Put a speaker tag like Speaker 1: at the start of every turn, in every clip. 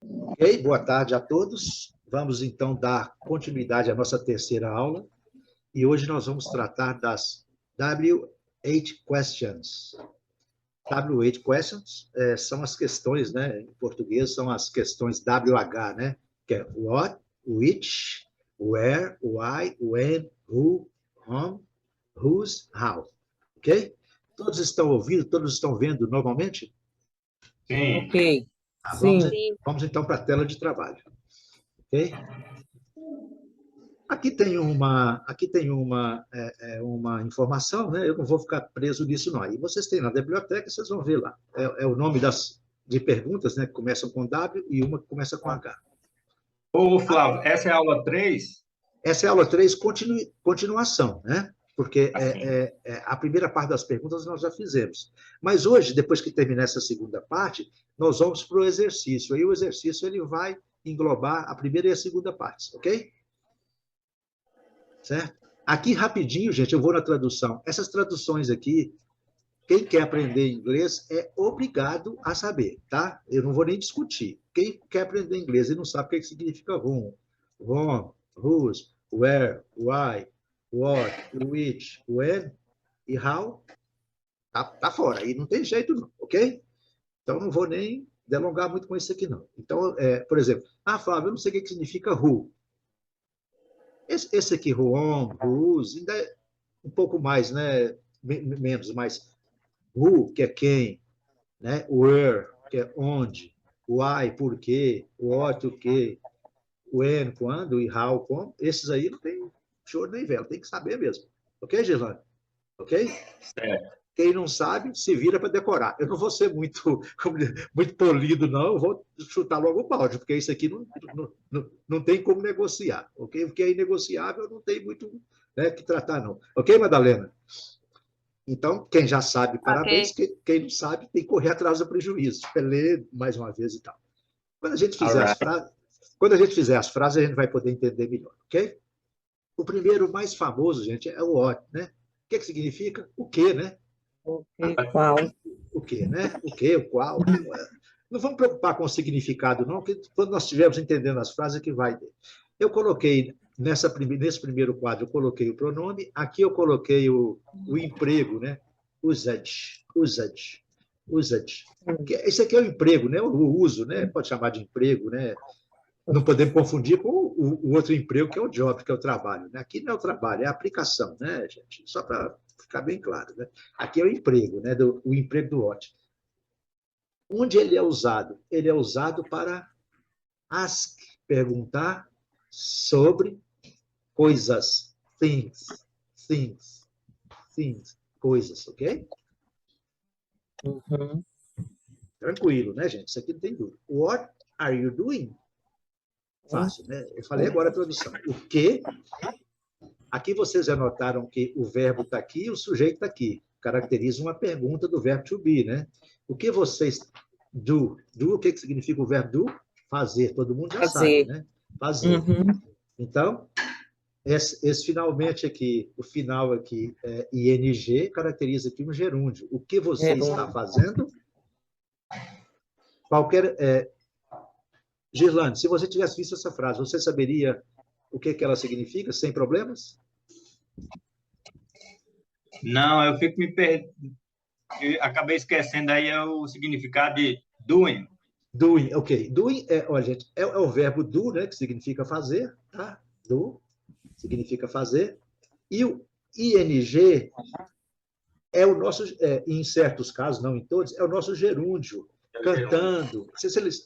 Speaker 1: Ok, boa tarde a todos. Vamos então dar continuidade à nossa terceira aula e hoje nós vamos tratar das W8 questions. W8 questions são as questões, né? Em português são as questões WH, né? Que é what, which, where, why, when, who, whom, whose, how. Ok? Todos estão ouvindo? Todos estão vendo normalmente?
Speaker 2: Sim.
Speaker 3: Ok.
Speaker 1: Ah,
Speaker 3: Sim.
Speaker 1: vamos então para a tela de trabalho. Ok? Aqui tem uma informação, né? Eu não vou ficar preso nisso, não. E vocês têm na biblioteca, vocês vão ver lá. É o nome de perguntas, né? Que começam com W e uma que começa com H.
Speaker 2: Ô, Flávio, essa é a aula 3?
Speaker 1: Essa é a aula 3, continuação, né? Porque a primeira parte das perguntas nós já fizemos. Mas hoje, depois que terminar essa segunda parte, nós vamos para o exercício. Aí o exercício ele vai englobar a primeira e a segunda partes, ok? Certo? Aqui, rapidinho, gente, eu vou na tradução. Essas traduções aqui, quem quer aprender inglês é obrigado a saber, tá? Eu não vou nem discutir. Quem quer aprender inglês e não sabe o que significa whom, whose, where, why, what, which, when e how, tá fora. Aí não tem jeito não, ok? Então, não vou nem delongar muito com isso aqui, não. Então, por exemplo, Flávio, eu não sei o que significa who. Esse aqui, whom, whose, ainda é um pouco mais, né? Menos, mas who, que é quem, né? Where, que é onde, why, por quê, what, o quê, when, quando, e how, como. Esses aí não tem choro nem vela, tem que saber mesmo. Ok, Gislane? Ok?
Speaker 2: Certo.
Speaker 1: Quem não sabe, se vira para decorar. Eu não vou ser muito polido, não. Eu vou chutar logo o balde, porque isso aqui não tem como negociar. Ok? O que é inegociável não tem muito, né, que tratar, não. Ok, Madalena? Então, quem já sabe, parabéns.
Speaker 3: Okay.
Speaker 1: Quem não sabe, tem que correr atrás do prejuízo. Ler mais uma vez e tal. Quando a gente fizer as frases, a gente vai poder entender melhor, ok? O primeiro, mais famoso, gente, é o what, né? O que significa? O que, né?
Speaker 3: Qual?
Speaker 1: O que, né? O que, o qual. Não vamos preocupar com o significado, não, porque quando nós estivermos entendendo as frases, é que vai ter. Eu coloquei, nesse primeiro quadro, eu coloquei o pronome, aqui eu coloquei o emprego, né? Usage. Esse aqui é o emprego, né? O uso, né? Pode chamar de emprego, né? Não podemos confundir com o outro emprego, que é o job, que é o trabalho. Né? Aqui não é o trabalho, é a aplicação, né, gente? Só para ficar bem claro. Né? Aqui é o emprego, né? O emprego do what. Onde ele é usado? Ele é usado para ask, perguntar sobre coisas, things, coisas, ok?
Speaker 3: Uhum.
Speaker 1: Tranquilo, né, gente? Isso aqui não tem dúvida. What are you doing? Fácil, né? Eu falei agora a tradução. O que? Aqui vocês já notaram que o verbo está aqui e o sujeito está aqui. Caracteriza uma pergunta do verbo to be, né? O que vocês do? Do, o que significa o verbo do? Fazer. Todo mundo já sabe, né? Fazer.
Speaker 3: Uhum.
Speaker 1: Então, esse finalmente aqui, o final aqui, ing, caracteriza aqui um gerúndio. O que você está fazendo? Girlane, se você tivesse visto essa frase, você saberia o que ela significa, sem problemas?
Speaker 2: Não, eu fico acabei esquecendo aí o significado de doing.
Speaker 1: Doing, ok. Doing olha, gente, é o verbo do, né, que significa fazer, tá? Do, significa fazer. E o ing é o nosso, em certos casos, não em todos, é o nosso gerúndio. Cantando.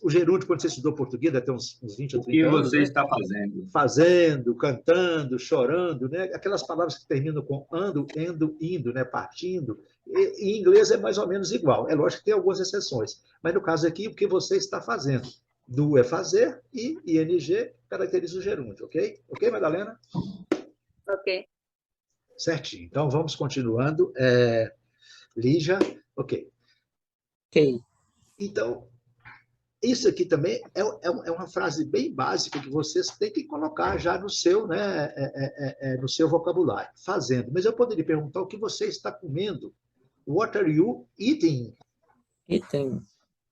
Speaker 1: O gerúndio, quando você estudou português, deve ter uns 20 ou 30 anos.
Speaker 2: O que você
Speaker 1: né?
Speaker 2: está fazendo?
Speaker 1: Fazendo, cantando, chorando, né? Aquelas palavras que terminam com ando, indo, né? Partindo. Em inglês é mais ou menos igual. É lógico que tem algumas exceções. Mas no caso aqui, o que você está fazendo? Do é fazer e ing caracteriza o gerúndio, ok? Ok, Madalena?
Speaker 3: Ok.
Speaker 1: Certinho. Então, vamos continuando. Lígia, ok.
Speaker 3: Ok.
Speaker 1: Então, isso aqui também é uma frase bem básica que vocês têm que colocar já no seu, né, no seu vocabulário, fazendo. Mas eu poderia perguntar o que você está comendo. What are you eating?
Speaker 3: Item.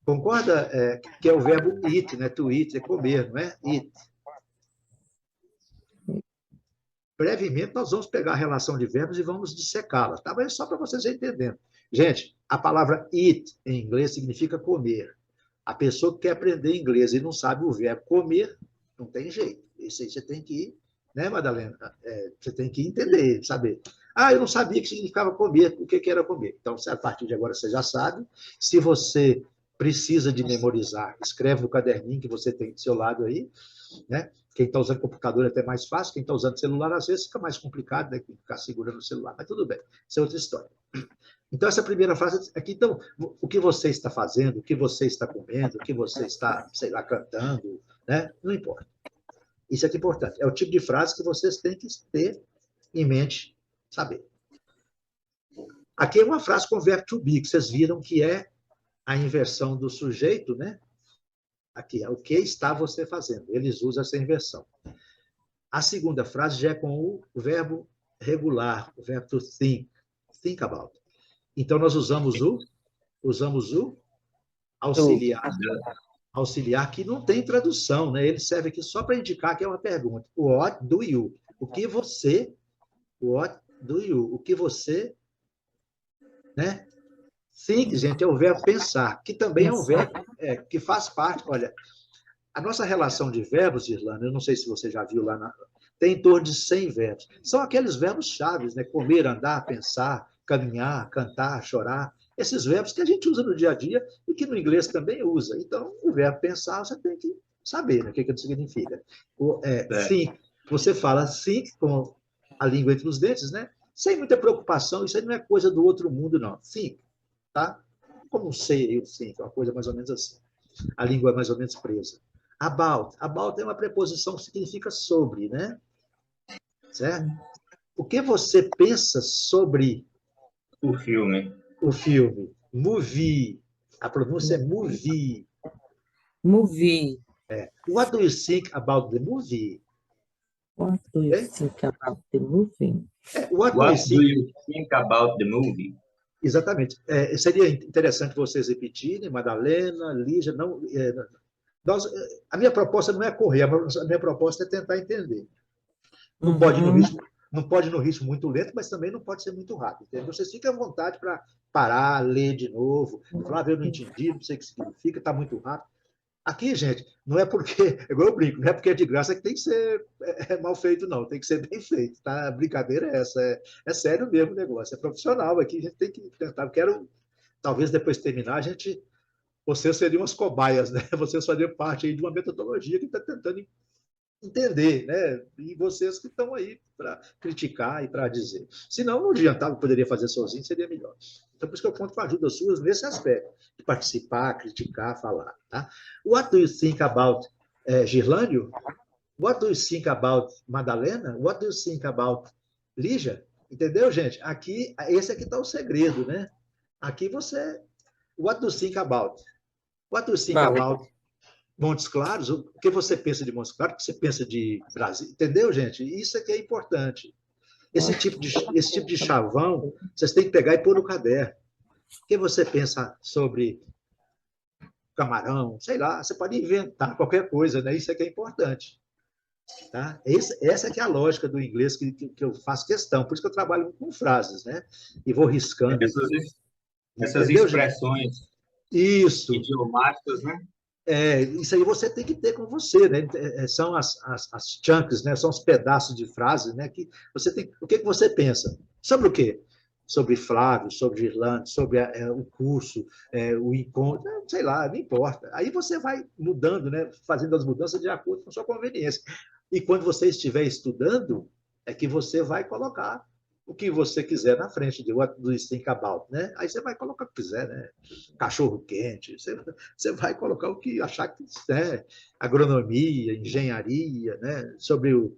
Speaker 1: Concorda? Que é o verbo eat, né? To eat é comer, não é? Eat. Brevemente, nós vamos pegar a relação de verbos e vamos dissecá-la, tá? Mas é só para vocês entenderem. Gente, a palavra eat em inglês significa comer. A pessoa que quer aprender inglês e não sabe o verbo comer, não tem jeito. Isso aí você tem que ir, né, Madalena? Você tem que entender, saber. Ah, eu não sabia que significava comer, o que era comer. Então, a partir de agora você já sabe. Se você precisa de memorizar, escreve no caderninho que você tem do seu lado aí, né? Quem está usando computador é até mais fácil, quem está usando celular, às vezes fica mais complicado, né? Ficar segurando o celular, mas tudo bem, isso é outra história. Então, essa primeira frase aqui, então, o que você está fazendo, o que você está comendo, o que você está, sei lá, cantando, né? Não importa. Isso é que é importante. É o tipo de frase que vocês têm que ter em mente, saber. Aqui é uma frase com verbo to be, que vocês viram que é a inversão do sujeito, né? Aqui, é o que está você fazendo. Eles usam essa inversão. A segunda frase já é com o verbo regular, o verbo to think about. Então, nós usamos o auxiliar, que não tem tradução, né? Ele serve aqui só para indicar que é uma pergunta. What do you? O que você, né? Think, gente, é o verbo pensar, que também é um verbo que faz parte, olha, a nossa relação de verbos, Irlanda, eu não sei se você já viu lá, tem em torno de 100 verbos. São aqueles verbos chaves, né? Comer, andar, pensar, caminhar, cantar, chorar. Esses verbos que a gente usa no dia a dia e que no inglês também usa. Então, o verbo pensar, você tem que saber, né? O que ele significa. Think, você fala think com a língua entre os dentes, né? Sem muita preocupação, isso aí não é coisa do outro mundo, não. Think, tá? Como um sei, eu think, uma coisa mais ou menos assim. A língua é mais ou menos presa. About é uma preposição que significa sobre, né? Certo? O que você pensa sobre
Speaker 2: o filme?
Speaker 1: O filme. Movie. A pronúncia é movie.
Speaker 3: Movie.
Speaker 1: What do you think about the movie?
Speaker 3: What do you think about the movie?
Speaker 2: What do you think about the movie?
Speaker 1: Exatamente. Seria interessante vocês repetirem, Madalena, Lígia, não... a minha proposta não é correr, a minha proposta é tentar entender. Não pode ir no ritmo muito lento, mas também não pode ser muito rápido. Entendeu? Vocês fiquem à vontade para parar, ler de novo, falar, eu não entendi, não sei o que significa, está muito rápido. Aqui, gente, não é porque, igual eu brinco, não é porque é de graça que tem que ser mal feito, não, tem que ser bem feito, tá? A brincadeira é essa, é sério mesmo o negócio, é profissional aqui, a gente tem que tentar, talvez depois de terminar, vocês seriam as cobaias, né? Vocês fariam parte aí de uma metodologia que está tentando entender, né? E vocês que estão aí para criticar e para dizer. Se não adiantava, poderia fazer sozinho, seria melhor. Então, por isso que eu conto com a ajuda suas nesse aspecto, de participar, criticar, falar. Tá? What do you think about Girlânio? What do you think about Madalena? What do you think about Lígia? Entendeu, gente? Esse aqui está o segredo, né? Aqui você... What do you think about? What do you think about Montes Claros? O que você pensa de Montes Claros? O que você pensa de Brasil? Entendeu, gente? Isso é que é importante. Esse tipo de chavão, vocês têm que pegar e pôr no caderno. O que você pensa sobre camarão? Sei lá, você pode inventar qualquer coisa, né? Isso é que é importante. Tá? Essa é que é a lógica do inglês que eu faço questão. Por isso que eu trabalho com frases, né? E vou riscando.
Speaker 2: Essas expressões idiomáticas, né?
Speaker 1: Isso aí você tem que ter com você, né? São as chunks, né? São os pedaços de frase, né? Que você tem. O que você pensa? Sobre o quê? Sobre Flávio, sobre Irlanda, sobre o curso, o encontro, sei lá, não importa. Aí você vai mudando, né? Fazendo as mudanças de acordo com a sua conveniência. E quando você estiver estudando, é que você vai colocar o que você quiser na frente de what do you think about, né? Aí você vai colocar o que quiser, né? Cachorro quente, você vai colocar o que achar que quiser, agronomia, engenharia, né? Sobre o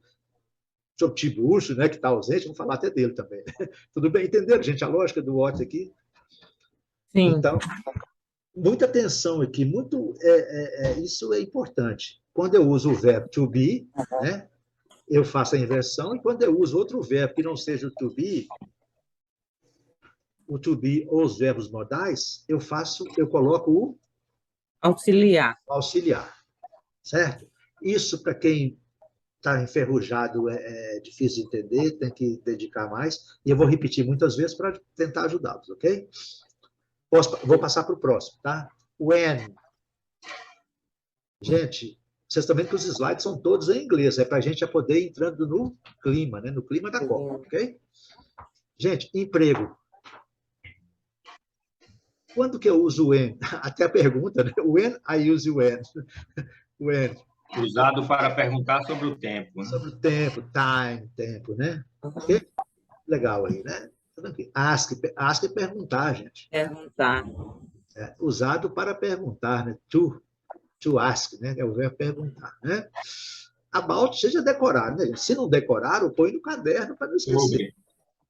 Speaker 1: Tiburcio, né? Que está ausente, vamos falar até dele também. Tudo bem? Entenderam, gente, a lógica do what aqui?
Speaker 3: Sim.
Speaker 1: Então, muita atenção aqui, isso é importante. Quando eu uso o verbo to be, né? Eu faço a inversão, e quando eu uso outro verbo que não seja o to be ou os verbos modais, eu coloco
Speaker 3: Auxiliar.
Speaker 1: Auxiliar, certo? Isso, para quem está enferrujado, é difícil de entender, tem que dedicar mais, e eu vou repetir muitas vezes para tentar ajudá-los, ok? Vou passar para o próximo, tá? When. Gente, vocês estão vendo que os slides são todos em inglês, é para a gente já poder ir entrando no clima, né? No clima da Copa, ok? Gente, emprego. Quando que eu uso when? Até a pergunta, né? When I use when? When.
Speaker 2: Usado para perguntar sobre o tempo. Né?
Speaker 1: Sobre o tempo, time, tempo, né? Ok? Legal aí, né? Ask é perguntar, gente.
Speaker 3: Perguntar.
Speaker 1: Usado para perguntar, né? To ask, né? É o verbo perguntar, né? About, seja decorar, né? Se não decoraram, põe no caderno para não esquecer.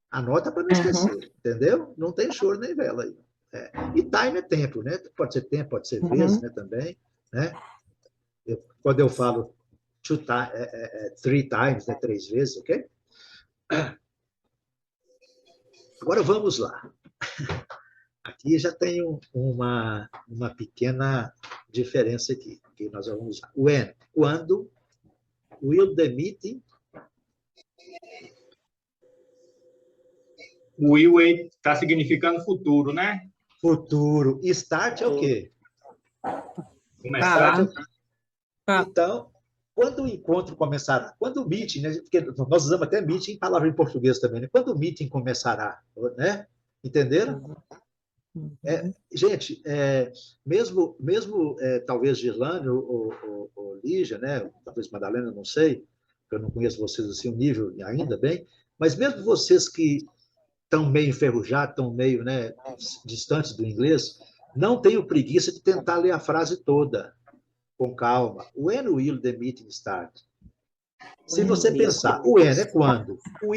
Speaker 1: Anota para não esquecer, entendeu? Não tem choro nem vela aí. E time é tempo, né? Pode ser tempo, pode ser vezes, né? Também, né? Quando eu falo three times, né? 3 vezes, ok? Agora vamos lá. Aqui já tem uma pequena diferença aqui, que nós vamos usar. When, quando, will the meeting...
Speaker 2: O will está significando futuro, né?
Speaker 1: Futuro. Start é o quê?
Speaker 2: Começar.
Speaker 1: Então, quando o encontro começará? Quando o meeting, né? Porque nós usamos até meeting em palavra em português também, né? Quando o meeting começará, né? Entenderam? Gente, mesmo talvez Girlane ou Lígia, né? Talvez Madalena, não sei, eu não conheço vocês assim, o nível ainda bem, mas mesmo vocês que estão meio enferrujados, estão meio, né, distantes do inglês, não tenham preguiça de tentar ler a frase toda, com calma. When will the meeting start? Se você pensar, o when é quando? O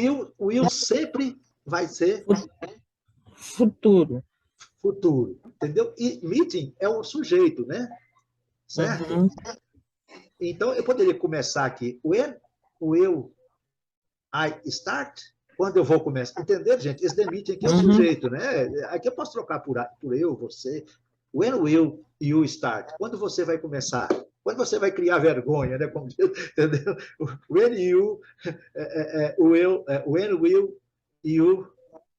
Speaker 1: will sempre vai ser
Speaker 3: futuro.
Speaker 1: Futuro, entendeu? E meeting é o sujeito, né? Certo? Então, eu poderia começar aqui. When will I start? Quando eu vou começar. Entendeu, gente? Esse the meeting aqui é o sujeito, né? Aqui eu posso trocar por eu, você. When will you start? Quando você vai começar? Quando você vai criar vergonha, né? Como, entendeu? When will you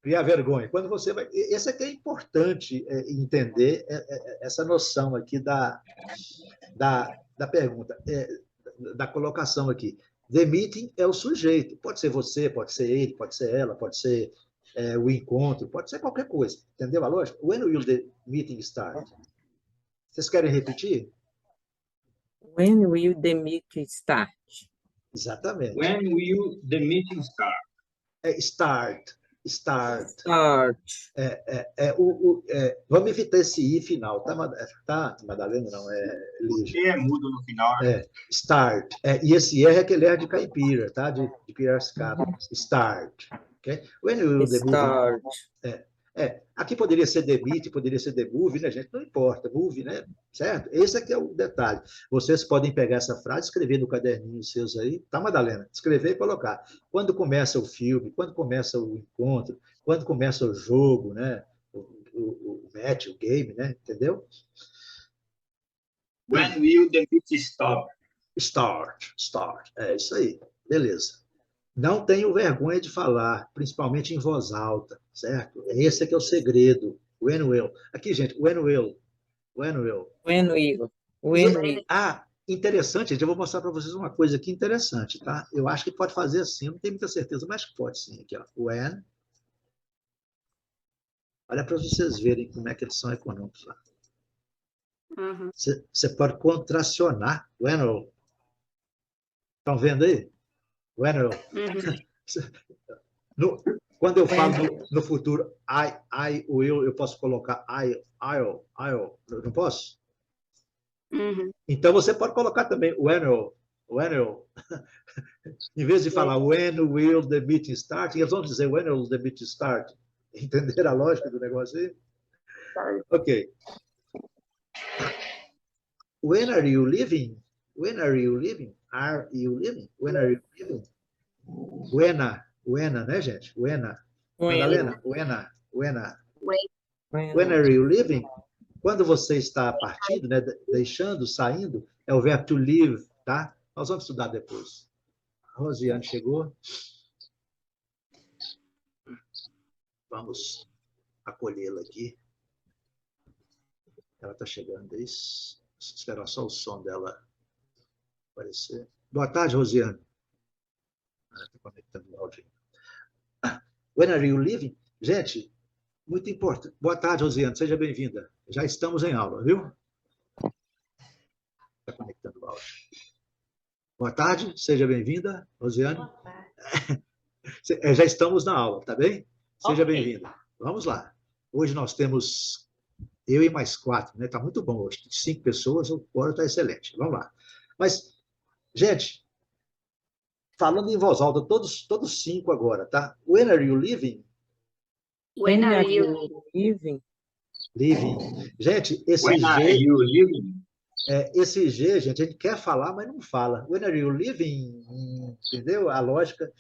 Speaker 1: criar vergonha? Quando você vai... Esse aqui é importante entender essa noção aqui da pergunta, da colocação aqui. The meeting é o sujeito. Pode ser você, pode ser ele, pode ser ela, pode ser o encontro, pode ser qualquer coisa. Entendeu a lógica? When will the meeting start? Vocês querem repetir?
Speaker 3: When will the meeting start?
Speaker 1: Exatamente.
Speaker 2: When will the meeting start?
Speaker 1: Start. Vamos evitar esse i final, tá, Madalena? Não, Lígia.
Speaker 2: É mudo no final. Né?
Speaker 1: Start. E esse R é aquele R de caipira, tá? De Piracicaba. Start. Okay? When will the
Speaker 3: Start.
Speaker 1: Aqui poderia ser the meet, poderia ser the move, né, gente? Não importa, move, né? Certo? Esse aqui é o detalhe. Vocês podem pegar essa frase, escrever no caderninho seus aí, tá, Madalena? Escrever e colocar. Quando começa o filme, quando começa o encontro, quando começa o jogo, né? O match, o game, né? Entendeu?
Speaker 2: When will the meeting start?
Speaker 1: Start. É isso aí. Beleza. Não tenho vergonha de falar, principalmente em voz alta, certo? Esse é o segredo. When will. Aqui, gente, when will. Interessante, gente. Eu vou mostrar para vocês uma coisa aqui interessante, tá? Eu acho que pode fazer assim, eu não tenho muita certeza, mas acho que pode sim. Aqui, ó. When. Olha para vocês verem como é que eles são econômicos lá. Você pode contracionar. When will. Estão vendo aí? When will. Quando eu falo no futuro, I will, eu posso colocar I'll, não posso? Então, você pode colocar também when will. Em vez de falar when will the meeting start, eles vão dizer when will the meeting start. Entenderam a lógica do negócio aí? Ok. When are you leaving? When are you leaving? Are you leaving? When are you leaving? When, né, gente? When. Madalena, when are you leaving? Quando você está partindo, né, deixando, saindo, é o verbo to leave, tá? Nós vamos estudar depois. A Rosiane chegou. Vamos acolhê-la aqui. Ela está chegando aí. Esperar só o som dela aparecer. Boa tarde, Rosiane. Está conectando o áudio. When are you leaving? Gente, muito importante. Boa tarde, Rosiane. Seja bem-vinda. Já estamos em aula, viu? Está conectando o áudio. Boa tarde, seja bem-vinda, Rosiane.
Speaker 4: Boa tarde.
Speaker 1: Já estamos na aula, tá bem? Seja
Speaker 4: Ok.
Speaker 1: bem-vinda. Vamos lá. Hoje nós temos eu e mais 4, né? Tá muito bom hoje. 5 pessoas, o quórum está excelente. Vamos lá. Mas, gente, falando em voz alta, todos 5 agora, tá? When are you leaving?
Speaker 4: When are you
Speaker 3: leaving?
Speaker 1: Leaving. Gente, esse
Speaker 2: When are
Speaker 1: G,
Speaker 2: you leaving?
Speaker 1: esse G, gente, a gente quer falar, mas não fala. When are you leaving? Entendeu? A lógica.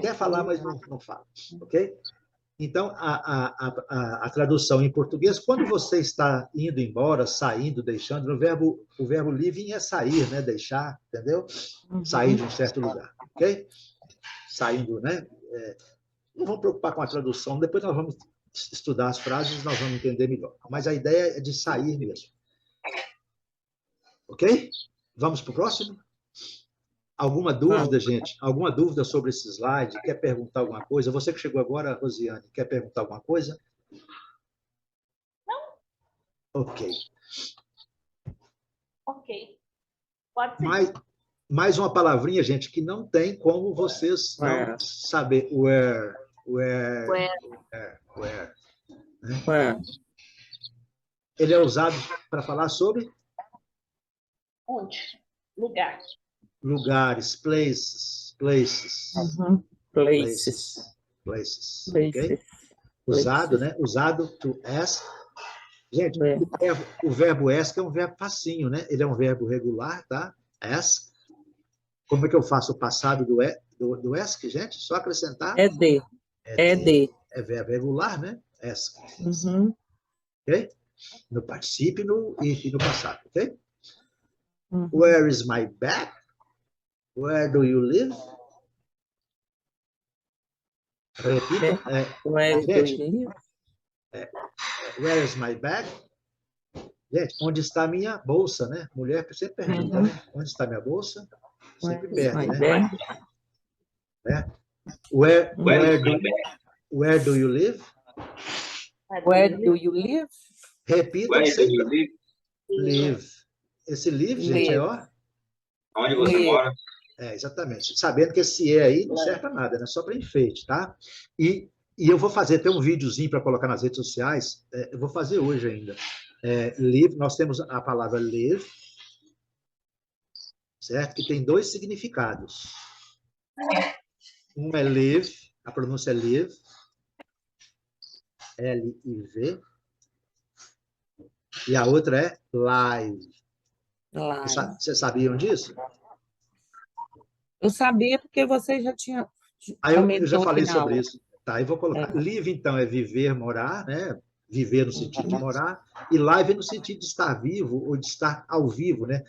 Speaker 1: Quer falar, mas não fala. Ok? Então, a tradução em português, quando você está indo embora, saindo, deixando, o verbo leaving é sair, né? Deixar, entendeu? Sair de um certo lugar, ok? Saindo, né? Não vamos preocupar com a tradução, depois nós vamos estudar as frases e nós vamos entender melhor. Mas a ideia é de sair mesmo. Ok? Vamos para o próximo? Alguma dúvida, gente? Alguma dúvida sobre esse slide? Quer perguntar alguma coisa? Você que chegou agora, Rosiane, quer perguntar alguma coisa?
Speaker 4: Não.
Speaker 1: Ok.
Speaker 4: Ok. Pode ser.
Speaker 1: Mais uma palavrinha, gente, que não tem como vocês não saber. Where. Né? Ele é usado para falar sobre
Speaker 4: Onde? Lugar.
Speaker 1: lugares, places.
Speaker 3: Places.
Speaker 1: Ok? Usado, né? Usado to ask. Gente, o verbo ask é um verbo facinho, né? Ele é um verbo regular, tá? Ask. Como é que eu faço o passado do ask, gente? Só acrescentar?
Speaker 3: É de.
Speaker 1: É verbo regular, né? Ask. Ok? No particípio e no passado, ok? Where is my bag? Where do you live? Repita.
Speaker 3: Where do you live?
Speaker 1: Where is my bag? Gente, onde está minha bolsa, né? Mulher sempre pergunta, né? Onde está minha bolsa? Sempre perde, né? Where do you live?
Speaker 3: Where do you live?
Speaker 1: Repita.
Speaker 2: Where do you live?
Speaker 1: Live. Esse live, gente, é ó.
Speaker 2: Onde você mora?
Speaker 1: Exatamente. Sabendo que esse E aí não serve para nada, né? Só para enfeite, tá? E eu vou fazer até um videozinho para colocar nas redes sociais. Eu vou fazer hoje ainda. Live, nós temos a palavra live, certo? Que tem 2 significados. Um é live, a pronúncia é live, L-I-V, e a outra é live. Vocês sabiam disso?
Speaker 3: Eu sabia porque você já tinha.
Speaker 1: Eu já falei sobre isso. Tá, eu vou colocar. Live, então, é viver, morar, né? Viver no sentido de morar, e live no sentido de estar vivo ou de estar ao vivo, né?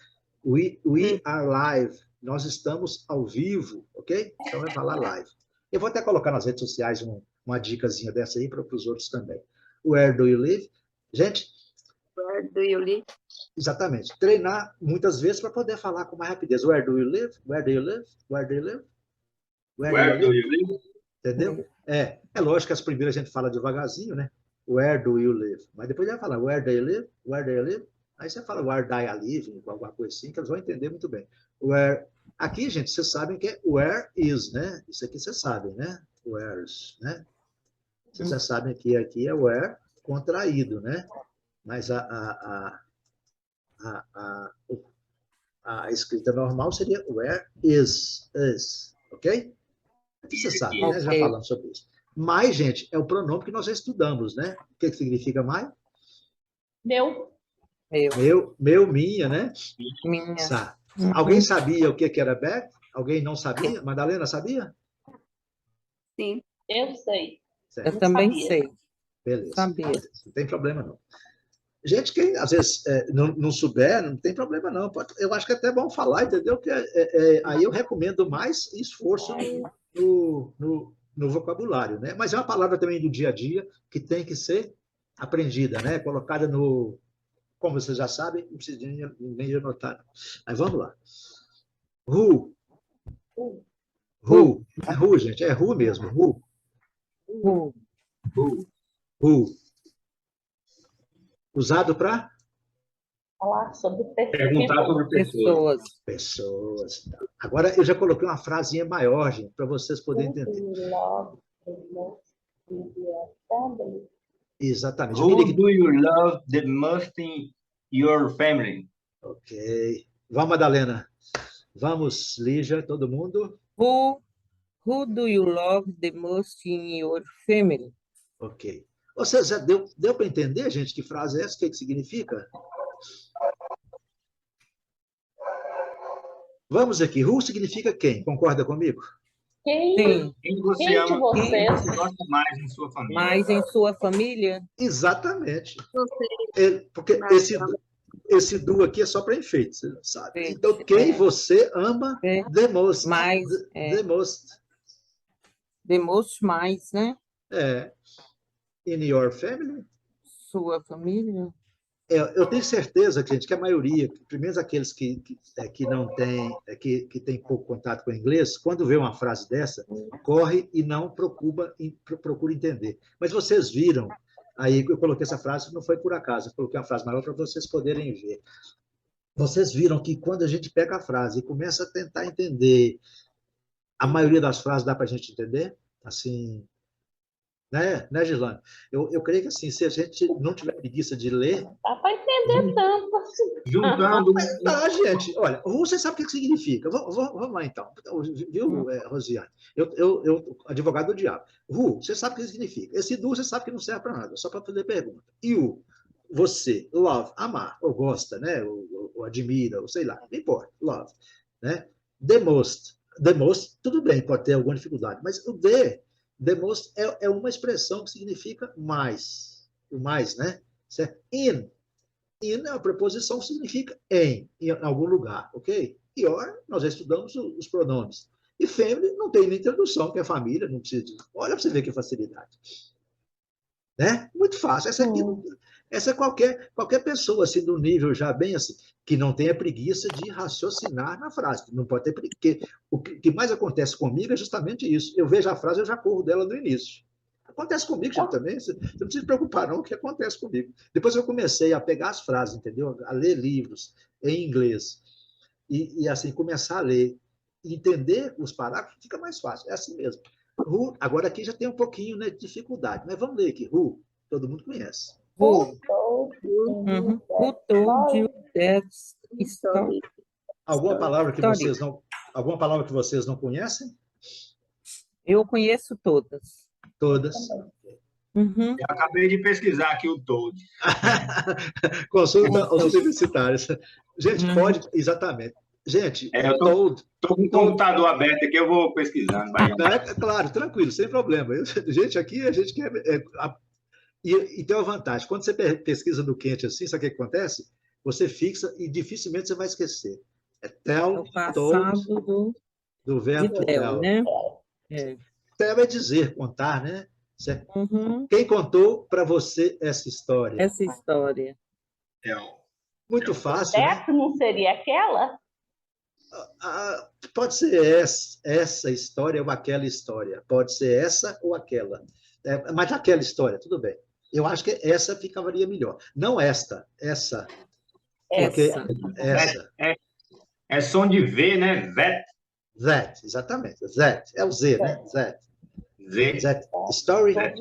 Speaker 1: We are live. Nós estamos ao vivo, ok? Então, é falar live. Eu vou até colocar nas redes sociais uma dicasinha dessa aí para os outros também. Where do you live? Gente,
Speaker 4: Where do you live?
Speaker 1: exatamente. Treinar muitas vezes para poder falar com mais rapidez. Where do you live? Where do you live? Where do you live?
Speaker 2: Where do you live?
Speaker 1: Entendeu? É lógico que as primeiras a gente fala devagarzinho, né? Where do you live? Mas depois já fala where do you live? Where do you live? Aí você fala where do I live? Alguma coisa assim, que eles vão entender muito bem. Where... Aqui, gente, vocês sabem que é where is, né? Isso aqui vocês sabem, né? Where's, né? Vocês já sabem que aqui é where contraído, né? Mas a escrita normal seria where is, ok? Você sabe, né? Já falamos sobre isso. My, gente, é o pronome que nós já estudamos, né? O que significa my?
Speaker 4: Meu.
Speaker 1: Minha, né?
Speaker 3: Minha.
Speaker 1: Alguém sabia o que era bag? Alguém não sabia? Madalena, sabia?
Speaker 4: Sim, eu sei.
Speaker 1: Certo.
Speaker 3: Eu também sei.
Speaker 1: Beleza.
Speaker 3: Sabia.
Speaker 1: Não tem problema, não. Gente, quem às vezes não souber, não tem problema não. Eu acho que é até bom falar, entendeu? Que aí eu recomendo mais esforço no vocabulário, né? Mas é uma palavra também do dia a dia que tem que ser aprendida, né? Colocada no... Como vocês já sabem, não precisa nem anotar. Não. Mas vamos lá. Who. Who. É who, gente. É who mesmo. Who.
Speaker 3: Who.
Speaker 1: Who. Usado para
Speaker 4: Falar sobre
Speaker 2: Perguntar sobre pessoas.
Speaker 1: pessoas. Agora, eu já coloquei uma frasinha maior, gente, para vocês poderem entender. Exatamente. Eu queria
Speaker 2: Who
Speaker 1: que...
Speaker 2: do you love the most in your family?
Speaker 1: Ok. Vamos, Madalena. Vamos, Lígia, todo mundo?
Speaker 3: Who do you love the most in your family?
Speaker 1: Ok. Você já deu para entender, gente, que frase é essa? O que significa? Vamos aqui. Who significa quem? Concorda comigo?
Speaker 3: Sim.
Speaker 2: Quem você
Speaker 4: Quem de
Speaker 2: ama,
Speaker 4: vocês?
Speaker 2: quem você gosta mais em sua família?
Speaker 3: Mais em sua família?
Speaker 1: Exatamente.
Speaker 4: Você,
Speaker 1: Porque esse do aqui é só para enfeite, você sabe.
Speaker 3: Enfeite,
Speaker 1: Então, quem você ama the most.
Speaker 3: Mais,
Speaker 1: The most.
Speaker 3: the most mais, né?
Speaker 1: In your family?
Speaker 3: Sua família?
Speaker 1: Eu tenho certeza, gente, que a maioria, pelo menos aqueles que não têm, que tem pouco contato com o inglês, quando vê uma frase dessa, corre e não procura entender. Mas vocês viram, aí eu coloquei essa frase, não foi por acaso, eu coloquei uma frase maior para vocês poderem ver. Vocês viram que quando a gente pega a frase e começa a tentar entender, a maioria das frases dá para a gente entender? Assim, né, Gislane? Eu creio que assim, se a gente não tiver preguiça de ler,
Speaker 4: dá para entender tanto assim.
Speaker 2: Juntando.
Speaker 1: tá, gente, olha, você sabe o que significa. Vamos lá, então. Viu, Rosiane? Eu, advogado do diabo. Você sabe o que significa. Esse do, você sabe que não serve para nada, só para fazer pergunta. E o, você, love, amar, ou gosta, né? Ou admira, ou sei lá, não importa, love. Né? The most, tudo bem, pode ter alguma dificuldade, mas o the most é uma expressão que significa mais. O mais, né? Certo? In é uma preposição que significa em algum lugar, ok? Your, nós já estudamos os pronomes. E family não tem nem tradução, que é família, não precisa. Olha para você ver que facilidade. Né? Muito fácil. Essa é qualquer pessoa, assim, do nível já bem assim, que não tenha preguiça de raciocinar na frase. Não pode ter preguiça. O que mais acontece comigo é justamente isso. Eu vejo a frase, eu já corro dela no início. Acontece comigo, gente, também. Você não precisa se preocupar, não, o que acontece comigo. Depois eu comecei a pegar as frases, entendeu? A ler livros em inglês. E assim, começar a ler. Entender os parágrafos fica mais fácil. É assim mesmo. Who, agora aqui já tem um pouquinho, né, de dificuldade. Mas vamos ler aqui. Who, todo mundo conhece.
Speaker 3: Who told you that story?
Speaker 1: Alguma palavra que vocês não conhecem?
Speaker 3: Eu conheço todas.
Speaker 1: Todas.
Speaker 3: Uhum.
Speaker 2: Eu acabei de pesquisar aqui o Toad.
Speaker 1: Consulta os universitários. Gente, pode, exatamente. Gente,
Speaker 2: eu estou com o computador aberto aqui, eu vou pesquisando.
Speaker 1: Claro, tranquilo, sem problema. Gente, aqui a gente quer... E tem uma vantagem. Quando você pesquisa no quente assim, sabe o que acontece? Você fixa e dificilmente você vai esquecer. É tell, told, do verbo to tell.
Speaker 3: Né?
Speaker 1: Tell é dizer, contar, né?
Speaker 3: Uhum.
Speaker 1: Quem contou para você essa história?
Speaker 3: Essa história.
Speaker 1: Muito fácil.
Speaker 4: Certo, né? Não seria aquela?
Speaker 1: Pode ser essa história ou aquela história. Pode ser essa ou aquela. Mas aquela história, tudo bem. Eu acho que essa ficaria melhor. Não essa. Porque essa.
Speaker 2: É som de V, né?
Speaker 1: That, exatamente. That. É o Z, né? That. That story.
Speaker 3: That.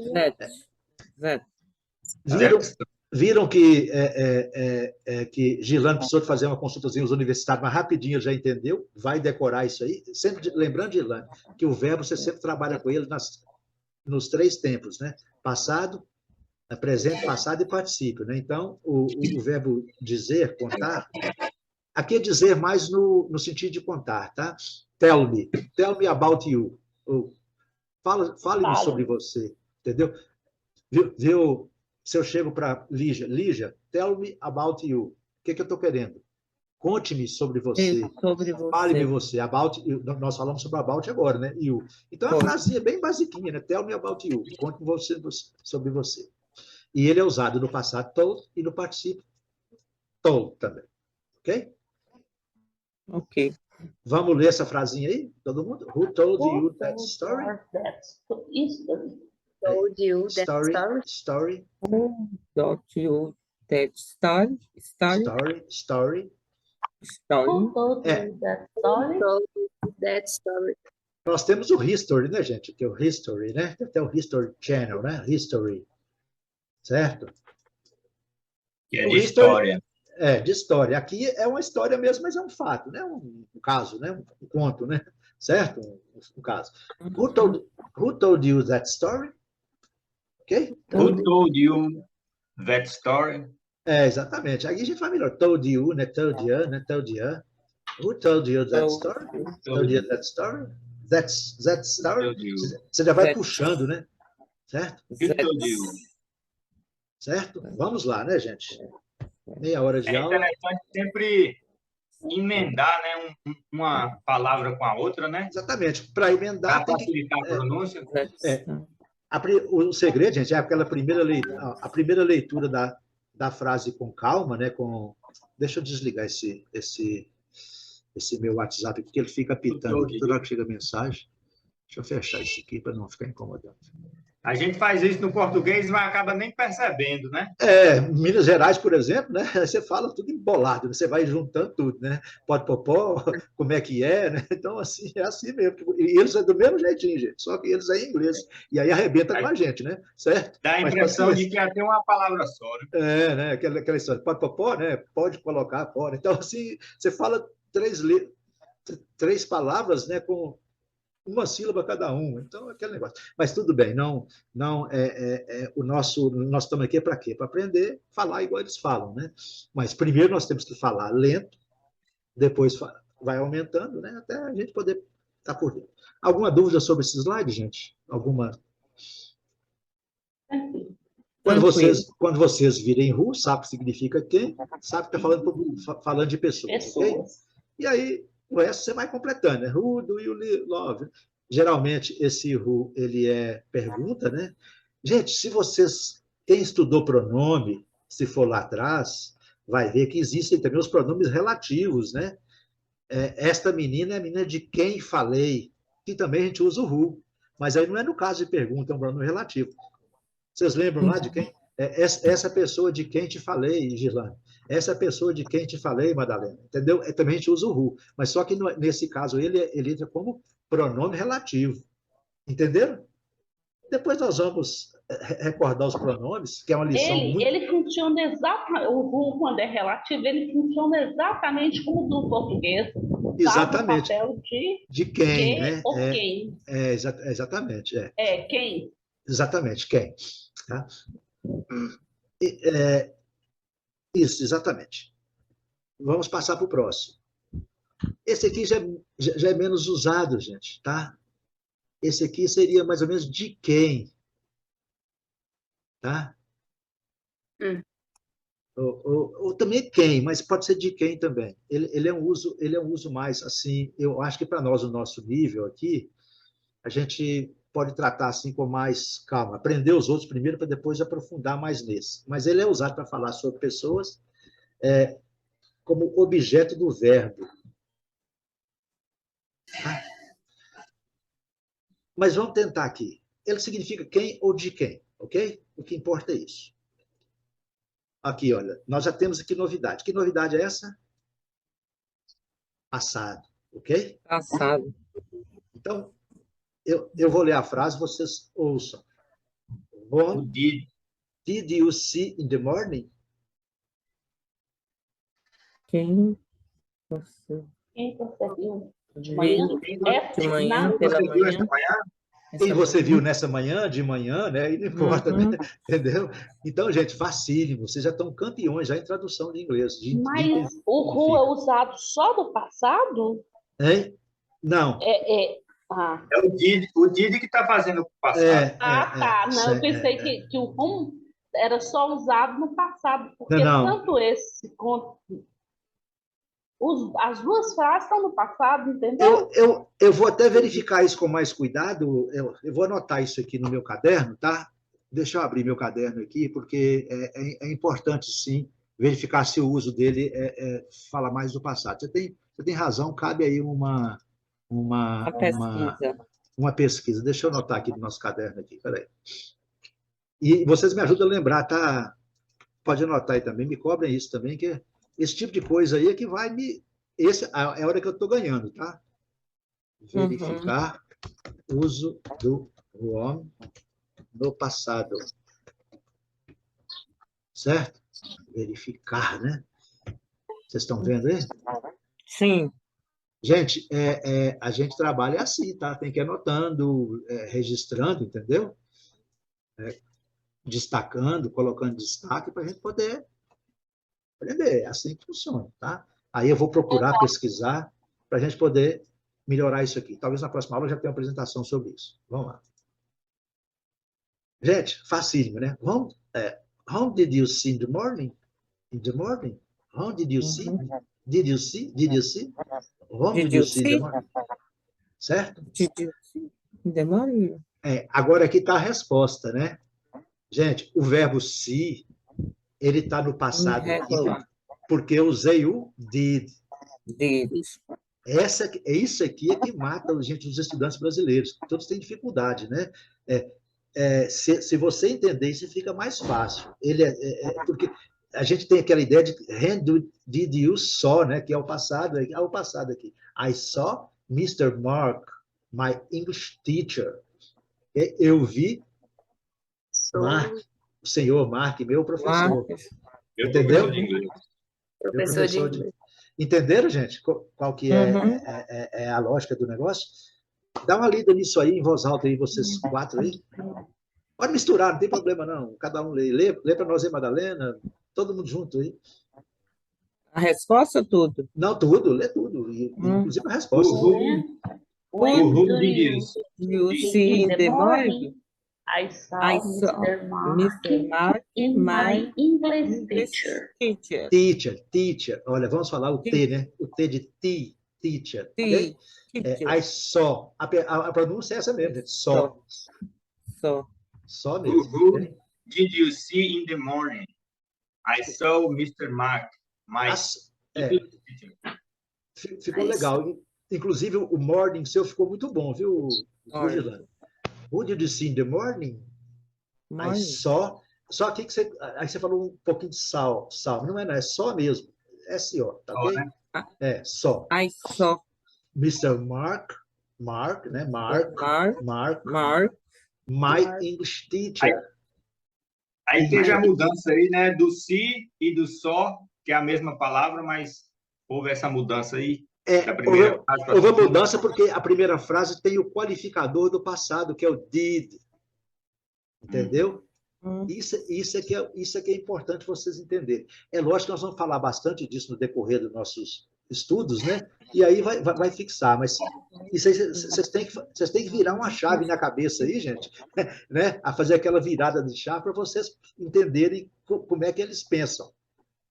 Speaker 1: Viram que Gilane precisou de fazer uma consultazinha aos universitários, mas rapidinho já entendeu, vai decorar isso aí. Sempre lembrando, Gilane, que o verbo você sempre trabalha com ele nos 3 tempos, né? Passado, presente, passado e particípio, né? Então, o verbo dizer, contar, aqui é dizer mais no sentido de contar, tá? Tell me about you. Fale-me sobre você, entendeu? Viu? se eu chego para Lígia, Lígia, tell me about you. O que eu estou querendo? Conte-me sobre você.
Speaker 3: Sobre
Speaker 1: Fale-me
Speaker 3: você.
Speaker 1: você. About, nós falamos sobre about agora, né? You. Então, é uma
Speaker 3: Foi.
Speaker 1: frasinha bem basiquinha, né? Tell me about you. Conte-me sobre você. E ele é usado no passado told e no particípio told também. Ok?
Speaker 3: Ok.
Speaker 1: Vamos ler essa frasinha aí? Todo mundo? Who told you that story?
Speaker 5: Told you that
Speaker 1: Story,
Speaker 5: story.
Speaker 1: story,
Speaker 3: Who taught you that story? Story?
Speaker 1: story, story.
Speaker 3: Story?
Speaker 4: Who told
Speaker 1: É.
Speaker 4: you that story?
Speaker 5: Told you that story.
Speaker 1: Nós temos o History, né, gente? Tem o History, né? Tem até o History Channel, né? History. Certo?
Speaker 2: Que é
Speaker 1: O
Speaker 2: de
Speaker 1: History
Speaker 2: história.
Speaker 1: é de história. Aqui é uma história mesmo, mas é um fato, né? Um caso, né? Um conto, né? Certo? Um caso. Who told you that story? Ok?
Speaker 2: Who told you that story?
Speaker 1: É, exatamente. Aí a gente fala melhor. Told you, né? Told you, né? Told you. Who told you that story? Told you that story? That story?
Speaker 2: Told you.
Speaker 1: Você já vai
Speaker 3: That-
Speaker 1: puxando, né? Certo?
Speaker 2: Who told you?
Speaker 1: Certo? Vamos lá, né, gente? Meia hora de
Speaker 2: É
Speaker 1: aula.
Speaker 2: interessante sempre emendar, né, uma palavra com a outra, né?
Speaker 1: Exatamente. Para emendar,
Speaker 2: Para
Speaker 1: tem que.
Speaker 2: facilitar a pronúncia.
Speaker 1: É. O segredo, gente, é aquela primeira leitura, a primeira leitura da frase com calma, né? Deixa eu desligar esse meu WhatsApp, porque ele fica apitando toda hora que chega a mensagem. Deixa eu fechar isso aqui para não ficar incomodando.
Speaker 2: A gente faz isso no português, mas acaba nem percebendo, né?
Speaker 1: Minas Gerais, por exemplo, né? Você fala tudo embolado, né? Você vai juntando tudo, né? Pode popó, como é que é, né? Então, assim, é assim mesmo. E eles é do mesmo jeitinho, gente, só que eles é em inglês. E aí arrebenta com a gente, né? Certo?
Speaker 2: Dá a
Speaker 1: Mas
Speaker 2: impressão de que até uma palavra só, né?
Speaker 1: né? Aquela história, pode popó, né? Pode colocar fora. Então, assim, você fala três palavras, né? Com uma sílaba cada um, então aquele negócio. Mas tudo bem, nós estamos aqui para quê? Para aprender a falar igual eles falam, né? Mas primeiro nós temos que falar lento, depois vai aumentando, né? Até a gente poder estar por dentro. Alguma dúvida sobre esse slide, gente? Alguma? Quando vocês virem who, sabe o que significa quem, sabe que está falando de pessoas, ok? E aí o resto você vai completando, né? Who do you love? Geralmente, esse who, ele é pergunta, né? Gente, quem estudou pronome, se for lá atrás, vai ver que existem também os pronomes relativos, né? Esta menina é a menina de quem falei, que também a gente usa o who, mas aí não é no caso de pergunta, é um pronome relativo. Vocês lembram lá de quem? Essa pessoa de quem te falei, Gislane. Essa pessoa de quem te falei, Madalena. Entendeu? Também a gente usa o who. Mas só que nesse caso ele entra como pronome relativo. Entenderam? Depois nós vamos recordar os pronomes, que é uma lição muito...
Speaker 4: Ele funciona exatamente, o who, quando é relativo, ele funciona exatamente como do português.
Speaker 1: Exatamente.
Speaker 4: Sabe o papel
Speaker 1: de quem, né?
Speaker 4: Ou quem.
Speaker 1: Exatamente.
Speaker 4: Quem.
Speaker 1: Exatamente, quem. Tá? Isso, exatamente. Vamos passar para o próximo. Esse aqui já é menos usado, gente, tá? Esse aqui seria mais ou menos de quem, tá? Ou também quem, mas pode ser de quem também. Ele é um uso mais assim. Eu acho que para nós, o nosso nível aqui, a gente pode tratar assim com mais calma, aprender os outros primeiro para depois aprofundar mais nesse. Mas ele é usado para falar sobre pessoas como objeto do verbo. Tá? Mas vamos tentar aqui. Ele significa quem ou de quem, ok? O que importa é isso. Aqui, olha, nós já temos aqui novidade. Que novidade é essa? Passado, ok?
Speaker 3: Passado.
Speaker 1: Então, eu vou ler a frase, vocês ouçam. Did you see in the morning?
Speaker 3: Quem você
Speaker 4: viu?
Speaker 3: de manhã, pela manhã.
Speaker 1: Quem você viu nessa manhã, de manhã, né? E não importa, né? Entendeu? Então, gente, facílimo. Vocês já estão campeões já em tradução de inglês.
Speaker 4: Mas o who é usado só do passado?
Speaker 1: Hein? Não.
Speaker 2: É o Didi que está fazendo o passado.
Speaker 4: Tá. Não, eu pensei que o whom era só usado no passado, porque
Speaker 1: Não.
Speaker 4: tanto esse quanto as duas frases estão no passado, entendeu?
Speaker 1: Eu vou até verificar isso com mais cuidado. Eu vou anotar isso aqui no meu caderno, tá? Deixa eu abrir meu caderno aqui, porque é importante, sim, verificar se o uso dele fala mais do passado. Você tem razão, cabe aí
Speaker 3: A pesquisa.
Speaker 1: uma pesquisa. Deixa eu anotar aqui no nosso caderno aqui, peraí. E vocês me ajudam a lembrar, tá? Pode anotar aí também, me cobrem isso também, que esse tipo de coisa aí é que vai me... Essa é a hora que eu estou ganhando, tá? Verificar uso do homem no passado. Certo? Verificar, né? Vocês estão vendo aí?
Speaker 3: Sim.
Speaker 1: Gente, a gente trabalha assim, tá? Tem que ir anotando, registrando, entendeu? Destacando, colocando destaque para a gente poder aprender. É assim que funciona, tá? Aí eu vou procurar pesquisar para a gente poder melhorar isso aqui. Talvez na próxima aula eu já tenha uma apresentação sobre isso. Vamos lá. Gente, facílimo, né? How did you see in the morning? In the morning? How did you see? Did you see? Did you see? How did you see in the morning? Certo?
Speaker 3: Did you see in the morning?
Speaker 1: Agora aqui está a resposta, né? Gente, o verbo see, ele está no passado aqui, porque eu usei o did.
Speaker 3: Did.
Speaker 1: Isso aqui é que mata os estudantes brasileiros. Todos têm dificuldade, né? Se você entender isso, fica mais fácil. Porque a gente tem aquela ideia de did you saw, né? Que é o passado aqui. I saw Mr. Mark, my English teacher. Eu vi Mark, o senhor Mark, meu professor. Entendeu?
Speaker 5: Professor de inglês.
Speaker 1: Entenderam, gente? Qual que é a lógica do negócio? Dá uma lida nisso aí, em voz alta, aí, vocês quatro aí. Pode misturar, não tem problema, não. Cada um lê. Lê para nós aí, Madalena. Todo mundo junto aí.
Speaker 3: A resposta, tudo?
Speaker 1: Não, tudo. Lê tudo. Inclusive a resposta.
Speaker 4: When do
Speaker 3: you see in the morning?
Speaker 4: I saw Mr. Mark in my English teacher.
Speaker 1: Teacher. Olha, vamos falar o T, né? O T de teacher. Okay? I saw. A pronúncia é essa mesmo, gente. Só. Só mesmo.
Speaker 2: Who did you see in the morning? I saw Mr. Mark, my teacher.
Speaker 1: Ficou legal. Inclusive, o morning seu ficou muito bom, viu, Juliana? Who did you see in the morning? I saw. Só aqui que você falou um pouquinho de sal. Não é só mesmo. É S-O, tá ok?
Speaker 3: Né?
Speaker 1: Só.
Speaker 3: I saw.
Speaker 1: Mr. Mark, né? Mark. My English teacher.
Speaker 2: Aí teve a mudança aí, né? Do si e do só, que é a mesma palavra, mas houve essa mudança aí.
Speaker 1: Houve a mudança porque a primeira frase tem o qualificador do passado, que é o did. Entendeu? Isso é que é importante vocês entenderem. É lógico que nós vamos falar bastante disso no decorrer dos nossos estudos, né? E aí vai fixar, mas isso aí vocês têm que virar uma chave na cabeça aí, gente, né? A fazer aquela virada de chave para vocês entenderem como é que eles pensam,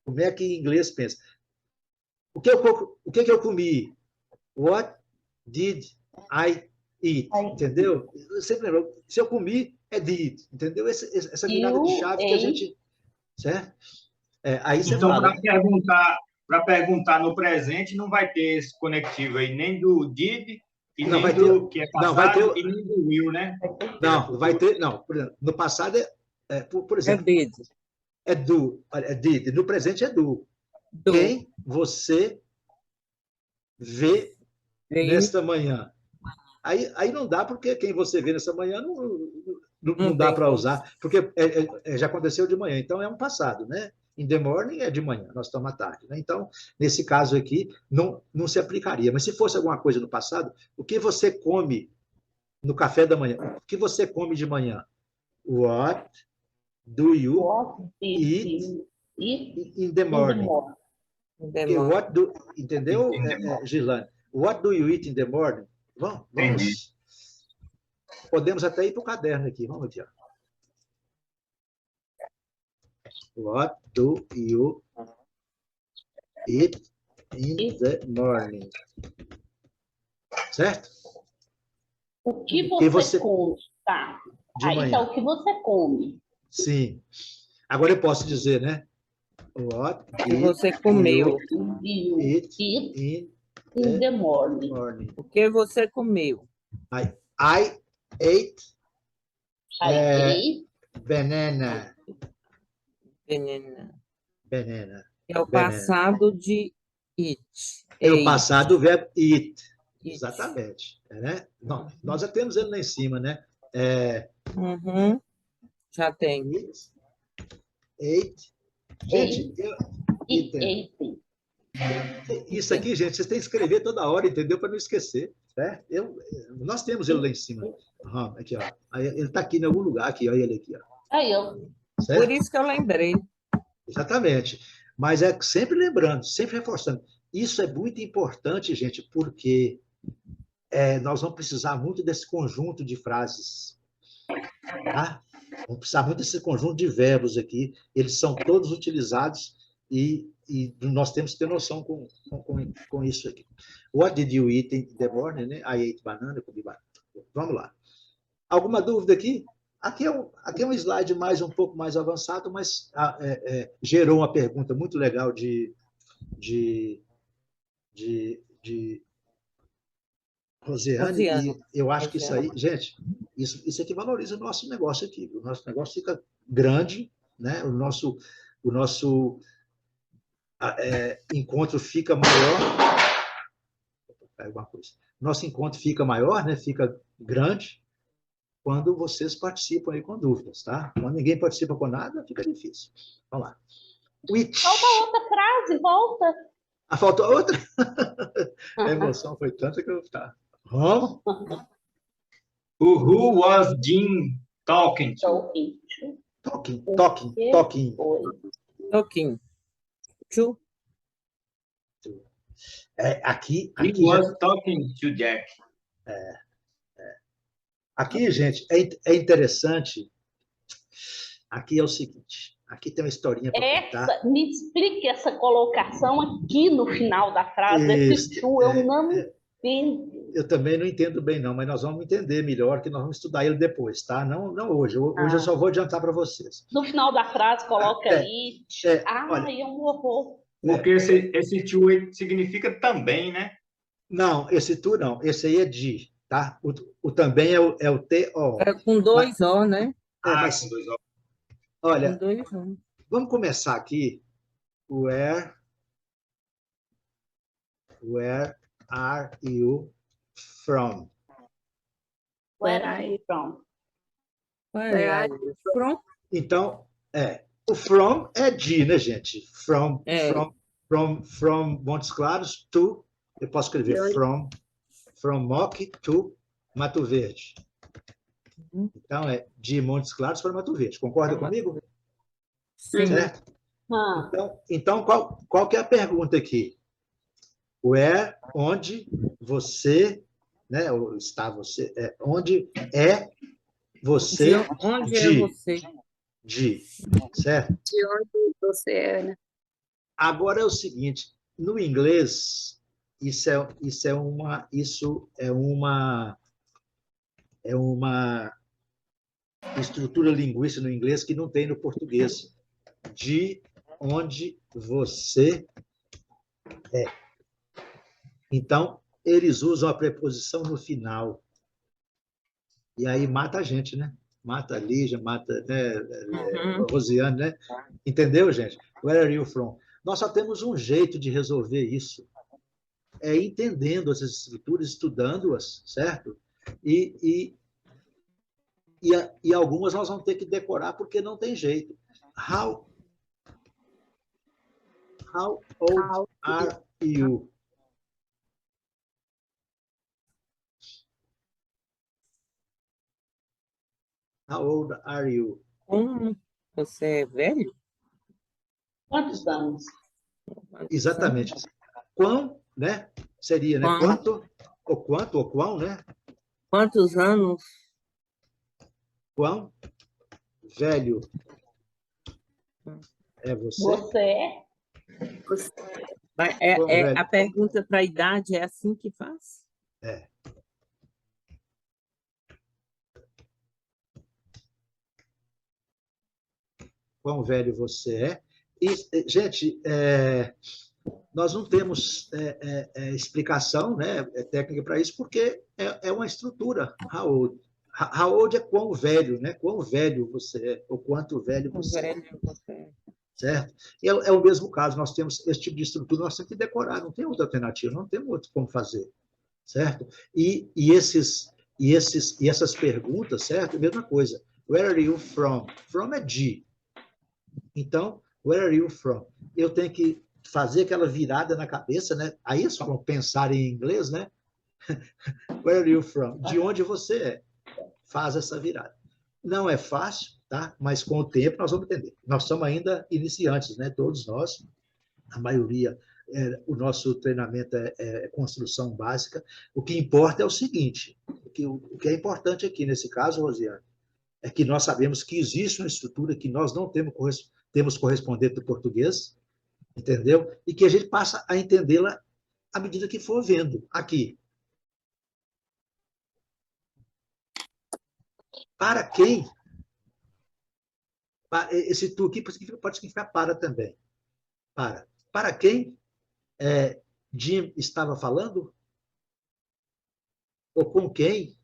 Speaker 1: como é que em inglês pensa. O que eu comi? What did I eat? Entendeu? Sempre lembro, se eu comi, é did, entendeu? Essa virada de chave que a gente... Certo? Aí você
Speaker 2: então,
Speaker 1: fala...
Speaker 2: Para perguntar no presente, não vai ter esse conectivo aí, nem do did, e
Speaker 1: não,
Speaker 2: nem do que é passado,
Speaker 1: e
Speaker 2: nem do will, né?
Speaker 1: Não, vai ter... Não, por exemplo, no passado por exemplo...
Speaker 3: É did.
Speaker 1: É do. É did. No presente é do. Quem você vê nesta manhã? Aí não dá, porque quem você vê nessa manhã não dá para usar, porque já aconteceu de manhã, então é um passado, né? In the morning é de manhã, nós estamos à tarde, né? Então, nesse caso aqui, não se aplicaria. Mas se fosse alguma coisa no passado, o que você come no café da manhã? O que você come de manhã? What do you eat in the morning? Entendeu, Gilane? What do you eat in the morning? Vamos. Podemos até ir para o caderno aqui. Vamos aqui. Ó. What do you eat in the morning? Certo?
Speaker 4: O que
Speaker 1: que
Speaker 4: você come? Tá.
Speaker 1: De
Speaker 4: Aí
Speaker 1: manhã.
Speaker 4: tá o que você come.
Speaker 1: Sim. Agora eu posso dizer, né? What
Speaker 3: que
Speaker 1: did
Speaker 3: você comeu?
Speaker 4: You
Speaker 1: eat
Speaker 4: eat
Speaker 1: in
Speaker 4: in the morning.
Speaker 1: morning?
Speaker 3: O que você comeu?
Speaker 1: I ate
Speaker 4: I ate
Speaker 1: banana.
Speaker 3: Banana.
Speaker 1: Banana.
Speaker 3: É o
Speaker 1: Banana.
Speaker 3: passado de eat.
Speaker 1: É o
Speaker 3: Ate.
Speaker 1: passado do verbo eat.
Speaker 3: Eat.
Speaker 1: Exatamente. Né? Nós já temos ele lá em cima, né?
Speaker 3: Uhum. Já tem.
Speaker 1: Eat, ate. Gente,
Speaker 4: eating.
Speaker 1: isso aqui, gente, vocês têm que escrever toda hora, entendeu? Para não esquecer. Né? Nós temos ele lá em cima. Uhum, aqui, ó. Aí, ele está aqui em algum lugar, aqui, olha ele aqui. Ó.
Speaker 4: Aí eu.
Speaker 1: Certo?
Speaker 3: Por isso que eu lembrei.
Speaker 1: Exatamente. Mas é sempre lembrando, sempre reforçando. Isso é muito importante, gente, porque nós vamos precisar muito desse conjunto de frases. Tá? Vamos precisar muito desse conjunto de verbos aqui. Eles são todos utilizados e nós temos que ter noção com isso aqui. What did you eat in the morning? Né? I ate banana, eu comi banana. Vamos lá. Alguma dúvida aqui? Aqui é um slide um pouco mais avançado, mas gerou uma pergunta muito legal de Rosiane, e eu acho que isso aí, gente, isso aqui valoriza o nosso negócio aqui. O nosso negócio fica grande, né? O nosso encontro fica maior. Nosso encontro fica maior, né? Fica grande quando vocês participam aí com dúvidas, tá? Quando ninguém participa com nada, fica difícil. Vamos lá. Which.
Speaker 4: Falta outra frase, volta.
Speaker 1: Faltou outra? A emoção foi tanta que eu... Tá.
Speaker 2: Who was Jim talking to?
Speaker 1: Talking.
Speaker 3: To.
Speaker 1: Aqui
Speaker 2: He was talking to Jack.
Speaker 1: Aqui, gente, é interessante. Aqui é o seguinte. Aqui tem uma historinha para contar.
Speaker 4: Me explique essa colocação aqui no final da frase. Esse to, eu não entendo.
Speaker 1: Eu também não entendo bem, não, mas nós vamos entender melhor, que nós vamos estudar ele depois, tá? Não hoje. Hoje eu só vou adiantar para vocês.
Speaker 4: No final da frase, coloca it.
Speaker 1: Olha,
Speaker 4: é um horror.
Speaker 2: Porque esse to significa também, né?
Speaker 1: Não, esse to não. Esse aí é de, tá? O também é o T-O.
Speaker 3: É com dois O, né?
Speaker 1: Mas,
Speaker 2: com dois O.
Speaker 1: Olha,
Speaker 3: com dois O.
Speaker 1: Vamos começar aqui. Where are you from?
Speaker 4: Where are you from?
Speaker 3: Where are you from?
Speaker 1: Então, o from é de, né, gente? From Montes Claros to, eu posso escrever from Moc to Mato Verde. Então, é de Montes Claros para Mato Verde. Concorda comigo?
Speaker 3: Sim.
Speaker 1: Certo? Então qual que é a pergunta aqui? Onde você, né? Ou está você? Onde é você?
Speaker 3: Onde é você?
Speaker 1: Certo?
Speaker 5: De onde você é, né?
Speaker 1: Agora é o seguinte, no inglês, isso é uma estrutura linguística no inglês que não tem no português. De onde você é. Então, eles usam a preposição no final. E aí mata a gente, né? Mata a Lígia, mata a Rosiane, né? Entendeu, gente? Where are you from? Nós só temos um jeito de resolver isso. É entendendo essas estruturas, estudando-as, certo? E algumas nós vamos ter que decorar porque não tem jeito. How old are you? How old are you?
Speaker 3: Você é velho?
Speaker 4: Quantos anos?
Speaker 1: Exatamente. Quão, né? Seria, né? Quanto, ou quão, né?
Speaker 3: Quantos anos?
Speaker 1: Quão velho É você?
Speaker 4: Você é?
Speaker 5: Você.
Speaker 3: Mas
Speaker 1: Quão velho?
Speaker 3: a pergunta para a idade é assim que faz?
Speaker 1: É. Quão velho você é? E, gente, nós não temos explicação, né, técnica para isso, porque é uma estrutura. How old? How old é quão velho, né? Quão velho você é, ou quanto velho
Speaker 3: O
Speaker 1: você é,
Speaker 3: velho você.
Speaker 1: certo? E é o mesmo caso, nós temos esse tipo de estrutura, nós temos que decorar, não tem outra alternativa, não temos outro como fazer, certo? E essas perguntas, certo? Mesma coisa. Where are you from? From é de. Então, where are you from? Eu tenho que fazer aquela virada na cabeça, né? Aí é só pensar em inglês, né? Where are you from? De onde você é? Faz essa virada. Não é fácil, tá? Mas com o tempo nós vamos entender. Nós somos ainda iniciantes, né? Todos nós, a maioria, o nosso treinamento é construção básica. O que importa é o seguinte: o que é importante aqui nesse caso, Rosiane, é que nós sabemos que existe uma estrutura que nós não temos correspondente do português, entendeu? E que a gente passa a entendê-la à medida que for vendo aqui. Para quem? Esse tu aqui pode significar para também. Para quem Jim estava falando? Ou com quem?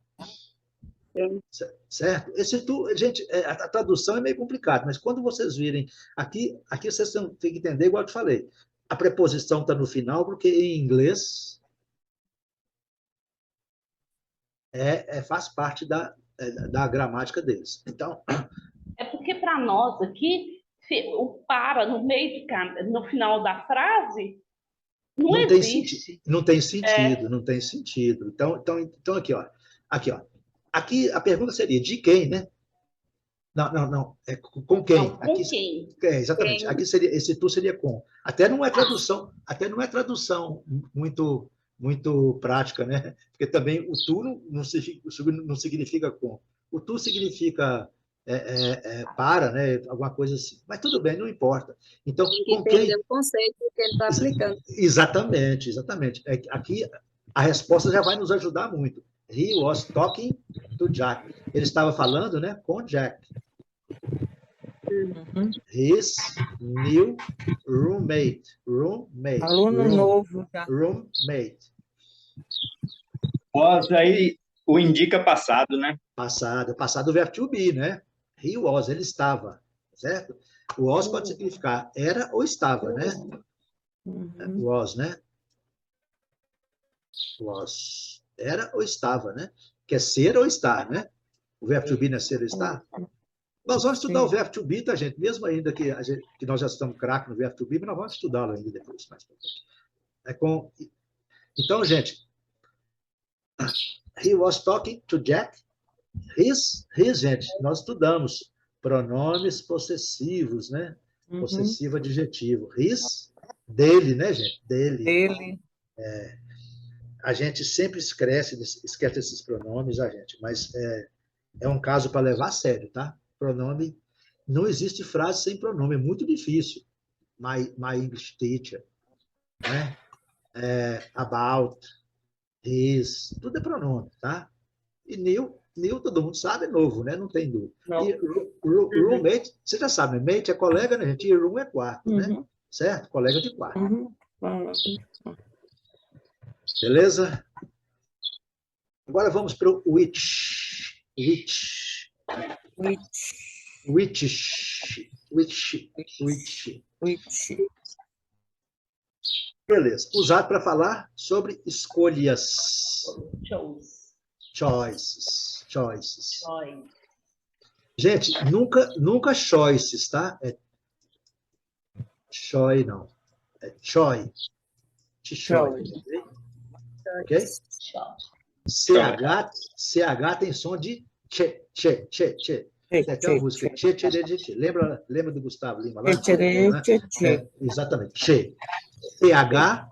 Speaker 5: Sim.
Speaker 1: Certo? Esse tu, gente, a tradução é meio complicada, mas quando vocês virem aqui vocês têm que entender, igual eu te falei. A preposição está no final, porque em inglês faz parte da gramática deles. Então,
Speaker 4: É porque para nós aqui, o para no meio no final da frase não existe.
Speaker 1: Não tem sentido, não tem sentido. Então aqui, ó. Aqui a pergunta seria de quem, né? Não. É com quem?
Speaker 4: Não, com quem?
Speaker 1: Exatamente.
Speaker 5: Quem?
Speaker 1: Aqui esse tu seria com. Até não é tradução muito prática, né? Porque também o tu não significa com. O tu significa para, né? Alguma coisa assim. Mas tudo bem, não importa. Então, com quem?
Speaker 5: Entender o conceito que ele está aplicando.
Speaker 1: Exatamente. Aqui a resposta já vai nos ajudar muito. He was talking to Jack. Ele estava falando, né, com Jack.
Speaker 3: Uhum.
Speaker 1: His new roommate.
Speaker 3: Aluno novo já.
Speaker 1: Roommate.
Speaker 2: Was aí o indica passado, né?
Speaker 1: Passado o verbo to be, né? He was, ele estava, certo? O was pode significar era ou estava, né?
Speaker 3: Uhum.
Speaker 1: Was, né? Was. Era ou estava, né? Que é ser ou estar, né? O verbo to be não é ser ou estar? Nós vamos estudar o verbo to be, tá, gente? Mesmo ainda que nós já estamos craque no verbo to be, mas nós vamos estudá-lo ainda depois. Então, gente, he was talking to Jack. His, gente, nós estudamos pronomes possessivos, né?
Speaker 3: Uhum.
Speaker 1: Possessivo adjetivo. His, dele, né, gente? Dele.
Speaker 3: Ele.
Speaker 1: A gente sempre esquece esses pronomes, a gente, mas é um caso para levar a sério, tá? Pronome, não existe frase sem pronome, é muito difícil. My English teacher, né? About, his, tudo é pronome, tá? E new todo mundo sabe, é novo, né? Não tem dúvida.
Speaker 3: Não.
Speaker 1: E roommate, você já sabe, né? Mate é colega, né, gente? E room é quarto, né?
Speaker 3: Uhum.
Speaker 1: Certo? Colega de quarto.
Speaker 3: Uhum.
Speaker 1: Beleza? Agora vamos para o which. Which. Beleza. Usado para falar sobre escolhas. Choices. Gente, nunca choices, tá? É choi, não. É choi. Choi. Ok? CH tem som de che. Tem até uma música, che. Lembra do Gustavo Lima lá? Exatamente, che. CH,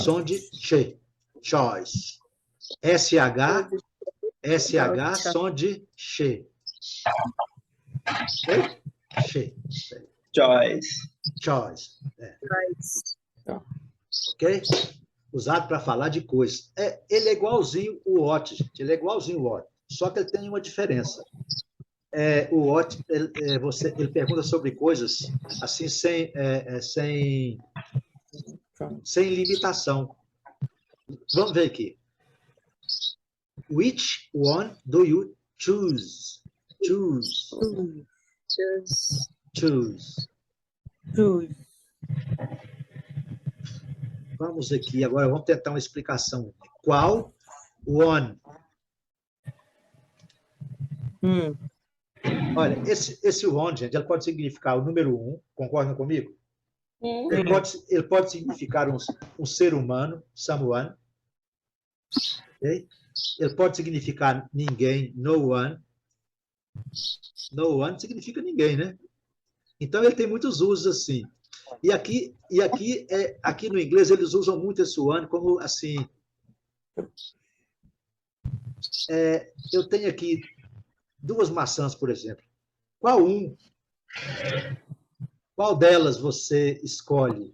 Speaker 1: som de che. Choice. SH, som de che. Ok? Che.
Speaker 2: Choice.
Speaker 1: Choice.
Speaker 5: Mas,
Speaker 1: Ok? Usado para falar de coisas. Ele é igualzinho o what, gente. Ele é igualzinho o what. Só que ele tem uma diferença. O what, ele pergunta sobre coisas assim, sem limitação. Vamos ver aqui. Which one do you choose? Choose.
Speaker 5: choose.
Speaker 1: Choose.
Speaker 3: Choose.
Speaker 1: Vamos aqui, agora vamos tentar uma explicação. Qual one? Olha, esse one, gente, ele pode significar o número 1, concordam comigo? Ele pode significar um ser humano, someone. Okay? Ele pode significar ninguém, no one. No one significa ninguém, né? Então, ele tem muitos usos assim. E aqui no inglês, eles usam muito esse one como assim... eu tenho aqui 2 maçãs, por exemplo. Qual delas você escolhe?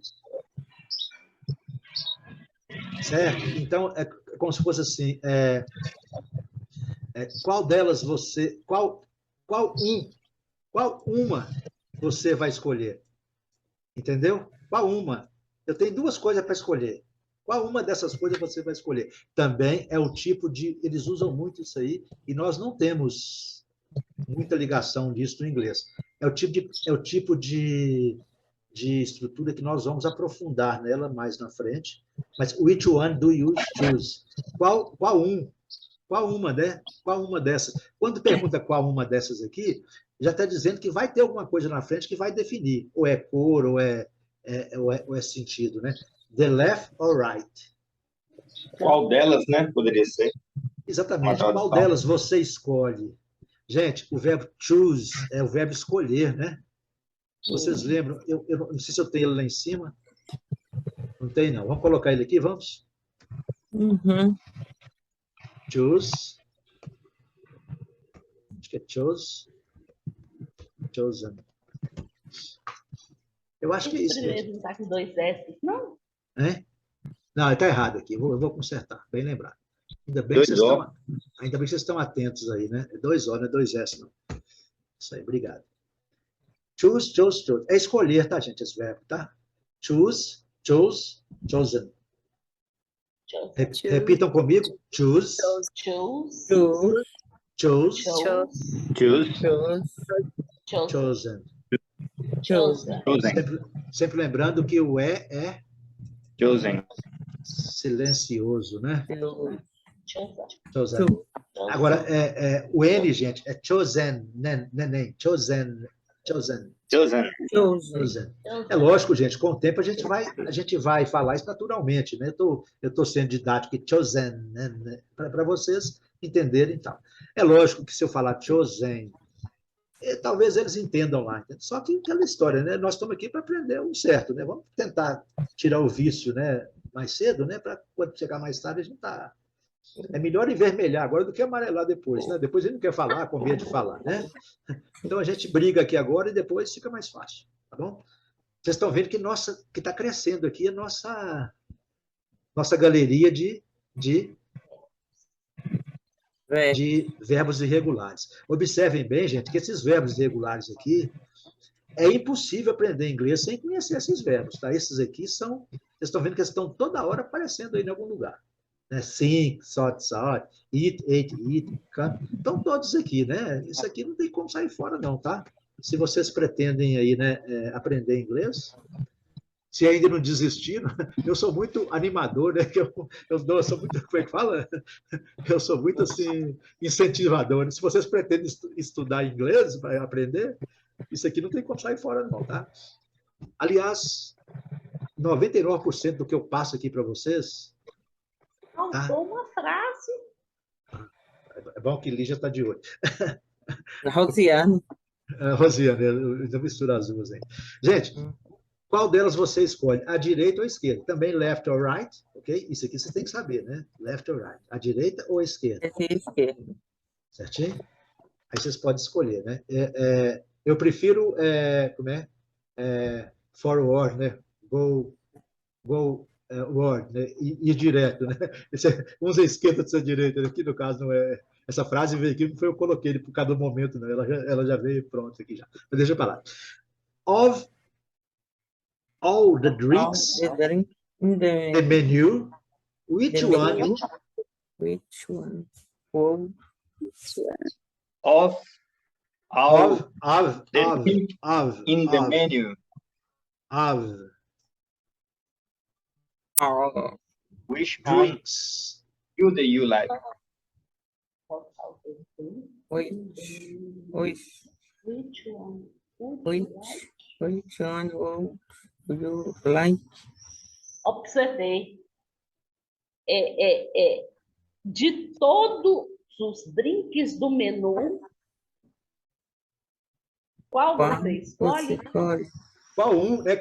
Speaker 1: Certo? Então, é como se fosse assim, qual delas você... Qual uma você vai escolher? Entendeu? Qual uma? Eu tenho 2 coisas para escolher. Qual uma dessas coisas você vai escolher? Também é o tipo de... Eles usam muito isso aí, e nós não temos muita ligação disso no inglês. É o tipo de estrutura que nós vamos aprofundar nela mais na frente. Mas which one do you choose? Qual uma, né? Qual uma dessas? Quando pergunta qual uma dessas aqui, já está dizendo que vai ter alguma coisa na frente que vai definir. Ou é cor, ou é sentido, né? The left or right?
Speaker 2: Qual delas, né? Poderia ser.
Speaker 1: Exatamente. Qual delas você escolhe? Gente, o verbo choose é o verbo escolher, né? Vocês lembram? Eu não sei se eu tenho ele lá em cima. Não tem, não. Vamos colocar ele aqui, vamos? Choose. Acho que é chose. Chosen. Eu acho que é isso mesmo.
Speaker 4: Não está com 2 S, não?
Speaker 1: Não, está errado aqui. Eu vou consertar. Bem lembrado. Ainda bem que vocês estão atentos aí, né? É 2 O, não é 2 S, não. Isso aí, obrigado. Choose, chose, chose. É escolher, tá, gente, esse verbo, tá? Choose, chose, chosen. Repitam comigo. Choose,
Speaker 4: Choose.
Speaker 1: chose,
Speaker 4: Chosen.
Speaker 1: chosen. Sempre lembrando que o é
Speaker 2: Chosen.
Speaker 1: silencioso, né?
Speaker 4: Chosen.
Speaker 1: Agora, o N, gente, é chosen, neném, chosen. É lógico, gente, com o tempo a gente vai falar isso naturalmente, né? Eu estou sendo didático, chosen, né? Para vocês entenderem e tal. É lógico que se eu falar chosen, talvez eles entendam lá. Só que aquela história, né? Nós estamos aqui para aprender o certo, né? Vamos tentar tirar o vício, né? Mais cedo, né? Para quando chegar mais tarde a gente tá... É melhor envermelhar agora do que amarelar depois, né? Depois a gente não quer falar, com medo de falar, né? Então a gente briga aqui agora e depois fica mais fácil, tá bom? Vocês estão vendo que está crescendo aqui a nossa galeria de verbos irregulares. Observem bem, gente, que esses verbos irregulares aqui, é impossível aprender inglês sem conhecer esses verbos, tá? Esses aqui são... Vocês estão vendo que eles estão toda hora aparecendo aí em algum lugar. Né? Think, thought, eat, ate, eat, come. Estão todos aqui, né? Isso aqui não tem como sair fora, não, tá? Se vocês pretendem aí, né, aprender inglês, se ainda não desistiram, eu sou muito animador, né? Eu sou muito, como é que fala? Eu sou muito, assim, incentivador. Né? Se vocês pretendem estudar inglês para aprender, isso aqui não tem como sair fora, não, tá? Aliás, 99% do que eu passo aqui para vocês...
Speaker 4: Faltou uma frase.
Speaker 1: É bom que Lígia está de olho.
Speaker 3: Rosiane.
Speaker 1: Rosiane, eu misturo as duas aí. Gente, qual delas você escolhe? A direita ou a esquerda? Também left or right, ok? Isso aqui você tem que saber, né? Left or right. A direita ou a esquerda?
Speaker 3: Esquerda.
Speaker 1: Certinho? Aí vocês podem escolher, né? Eu prefiro... como é? forward, né? Go word, né? Ir direto, né? Uns à esquerda, outros à direita. Aqui, no caso, não é... Essa frase veio aqui, não foi eu que coloquei por cada momento, não. Ela já veio pronta aqui já. Mas deixa para lá. Of all the drinks,
Speaker 3: The drink in
Speaker 1: the menu, which
Speaker 3: the
Speaker 1: one
Speaker 3: menu, which one? Would
Speaker 2: Of all
Speaker 1: of
Speaker 2: the drink in the menu, which one
Speaker 1: drinks
Speaker 2: do you like?
Speaker 3: which
Speaker 4: Which one?
Speaker 3: which which one would you like?
Speaker 4: Observei. De todos os drinks do menu, qual
Speaker 3: Qual
Speaker 4: você
Speaker 3: você
Speaker 4: escolhe?
Speaker 3: escolhe?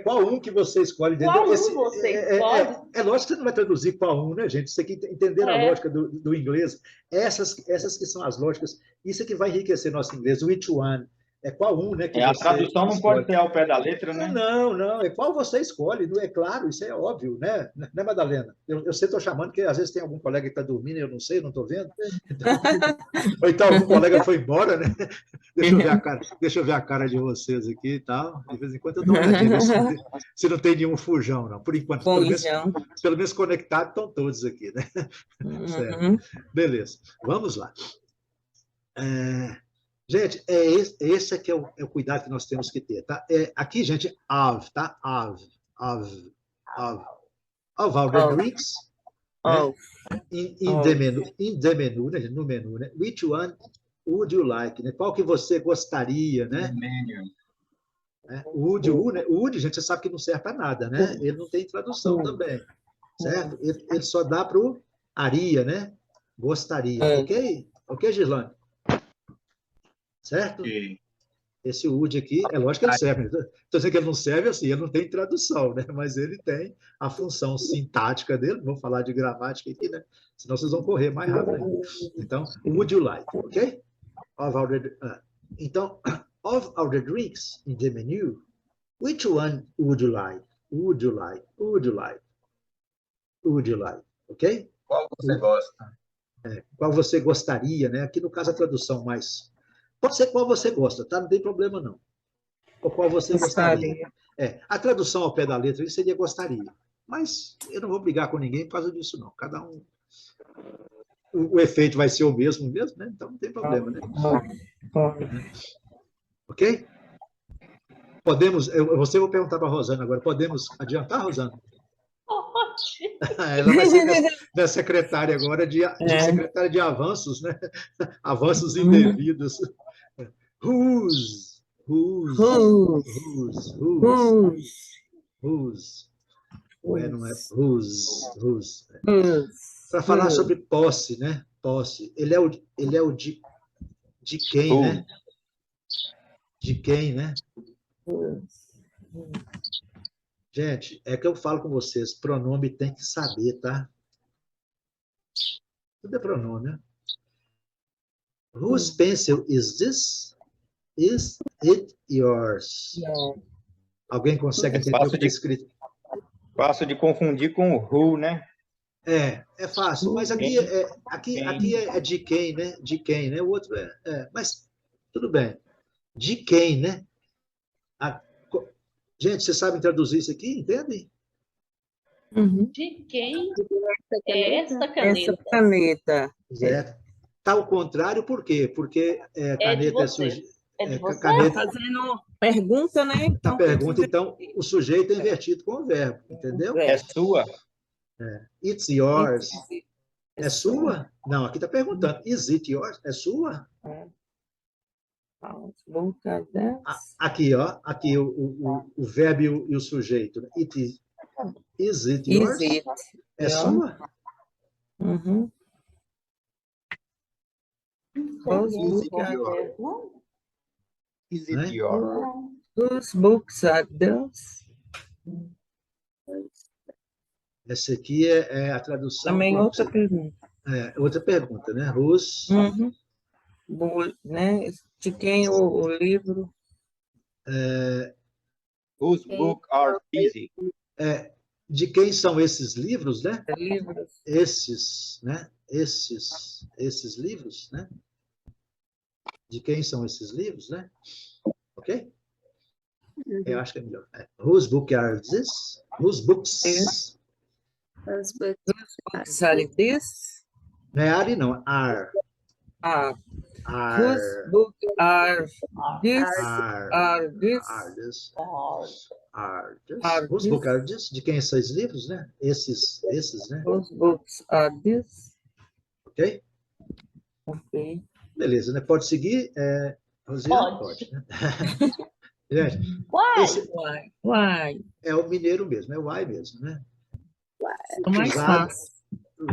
Speaker 1: Qual um que você escolhe?
Speaker 4: Qual um
Speaker 1: Esse-
Speaker 4: você
Speaker 1: é,
Speaker 4: escolhe?
Speaker 1: é lógico que você não vai traduzir qual um, né, gente? Isso aqui, entender a
Speaker 4: É.
Speaker 1: lógica do inglês. Essas que são as lógicas. Isso é que vai enriquecer nosso inglês. Which one? É qual um, né, que
Speaker 2: A
Speaker 1: você
Speaker 2: tradução não
Speaker 1: escolhe.
Speaker 2: pode ser ao pé da letra, né?
Speaker 1: Não, é qual você escolhe, não é claro, isso é óbvio, né, né, Madalena? Eu sei, estou chamando, porque às vezes tem algum colega que está dormindo, eu não sei, eu não estou vendo. Ou então algum colega foi embora, né? Deixa eu ver a cara de vocês aqui e tal. De vez em quando eu dou uma olhadinha, ver se não tem nenhum fujão, não. Por enquanto,
Speaker 3: Poisão.
Speaker 1: pelo menos conectados estão todos aqui, né? Certo.
Speaker 3: Uhum.
Speaker 1: Beleza, vamos lá. Gente, esse aqui é o cuidado que nós temos que ter, tá? Aqui, gente, of, tá? Of all the drinks,
Speaker 3: Of.
Speaker 1: in the menu, né? No menu, né? Which one would you like, né? Qual que você gostaria, né?
Speaker 2: Menu.
Speaker 1: Né? Would, gente, você sabe que não serve para nada, né? Ele não tem tradução também, certo? Ele só dá para o aria, né? Gostaria, ok? Ok, Gislane? Certo?
Speaker 2: Ok.
Speaker 1: Esse would aqui, é lógico que ele serve. Estou dizendo que ele não serve assim, ele não tem tradução, né? Mas ele tem a função sintática dele. Vamos falar de gramática aqui, né? Senão vocês vão correr mais rápido ainda. Então, would you like, ok? Então, of all the drinks in the menu, which one would you like? Would you like? Would you like? Would you like? Ok?
Speaker 2: Qual você gosta?
Speaker 1: Qual você gostaria, né? Aqui no caso a tradução mais... Pode ser qual você gosta, tá? Não tem problema, não. Ou qual você gostaria. A tradução ao pé da letra seria gostaria. Mas eu não vou brigar com ninguém por causa disso, não. Cada um... O efeito vai ser o mesmo, né? Então não tem problema, né? Ok? Podemos... Você vou perguntar para a Rosana agora. Podemos adiantar, Rosana?
Speaker 4: Ótimo.
Speaker 1: Ela vai ser minha secretária agora, secretária de avanços, né? Avanços indevidos. Whose? Não é whose. Para falar sobre posse, né? Posse. Ele é o de quem, né? De quem, né? Gente, é que eu falo com vocês, pronome tem que saber, tá? Tudo é pronome, né? Whose pencil is this? Is it yours? Alguém consegue entender o que está escrito?
Speaker 2: Fácil de confundir com o who, né?
Speaker 1: É fácil, mas aqui é de quem, né? De quem, né? O outro mas tudo bem. De quem, né? Gente, vocês sabem traduzir isso aqui? Entendem?
Speaker 4: De quem é esta caneta?
Speaker 3: Essa caneta.
Speaker 1: Tá ao contrário, por quê? Porque caneta
Speaker 4: de você. É de você?
Speaker 1: caneta
Speaker 3: Fazendo pergunta, né?
Speaker 1: a pergunta, então, o sujeito é invertido com o verbo, entendeu?
Speaker 2: É sua?
Speaker 1: It's yours. É sua? Não, aqui está perguntando. Is it yours? É sua? Aqui, ó. Aqui o verbo e o sujeito. Is it yours? É sua?
Speaker 2: Is it yours?
Speaker 3: Whose books are those?
Speaker 1: Essa aqui é a tradução.
Speaker 3: Também outra pergunta.
Speaker 1: Outra pergunta, né? Whose?
Speaker 3: Né? De quem o livro?
Speaker 2: Whose book are these?
Speaker 1: De quem são esses livros, né?
Speaker 3: Livros.
Speaker 1: Esses, né? Esses livros, né? De quem são esses livros, né? Ok? Eu acho que é melhor. Whose book are these? Whose books?
Speaker 5: Those books
Speaker 3: Sorry, this
Speaker 1: Não é are, não. Are.
Speaker 3: are. Whose
Speaker 1: Are.
Speaker 3: book are this?
Speaker 1: Are.
Speaker 3: Are this?
Speaker 1: Are this?
Speaker 3: Are
Speaker 1: Whose
Speaker 3: this?
Speaker 1: book are this? De quem são esses livros, né? Esses, né?
Speaker 3: Whose books are this?
Speaker 1: Ok?
Speaker 3: Ok.
Speaker 1: Beleza, né? Pode seguir? Rosiane?
Speaker 4: Pode.
Speaker 1: Né? Gente,
Speaker 4: Uai,
Speaker 1: esse
Speaker 3: Why?
Speaker 1: é o mineiro mesmo, é o why mesmo, né?
Speaker 3: É mais
Speaker 1: Usado.
Speaker 3: fácil.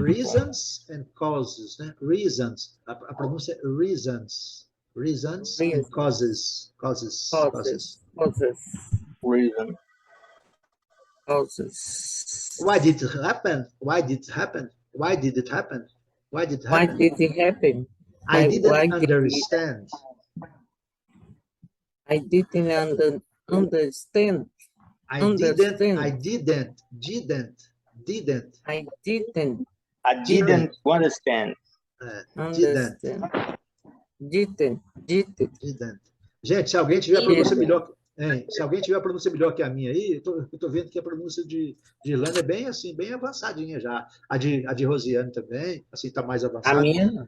Speaker 1: Reasons and causes, né? Reasons. A pronúncia é reasons. Reasons and causes. Causes.
Speaker 2: Reason.
Speaker 3: Causes.
Speaker 1: Why did it happen? Why did it happen? Why did it happen? Why did it
Speaker 3: Why
Speaker 1: happen?
Speaker 3: did it happen?
Speaker 1: I
Speaker 3: Why
Speaker 1: didn't
Speaker 3: did it-
Speaker 1: understand.
Speaker 3: I didn't understand.
Speaker 1: I
Speaker 3: Understand.
Speaker 1: didn't
Speaker 3: I didn't
Speaker 2: I didn't understand.
Speaker 3: understand. Didn't.
Speaker 1: Didn't. Gente, se alguém tiver a pronúncia melhor, se alguém tiver a pronúncia melhor que a minha aí, eu tô vendo que a pronúncia de Irlanda é bem assim, bem avançadinha já. A de Rosiane também, assim, tá mais
Speaker 3: A
Speaker 1: avançada.
Speaker 3: minha?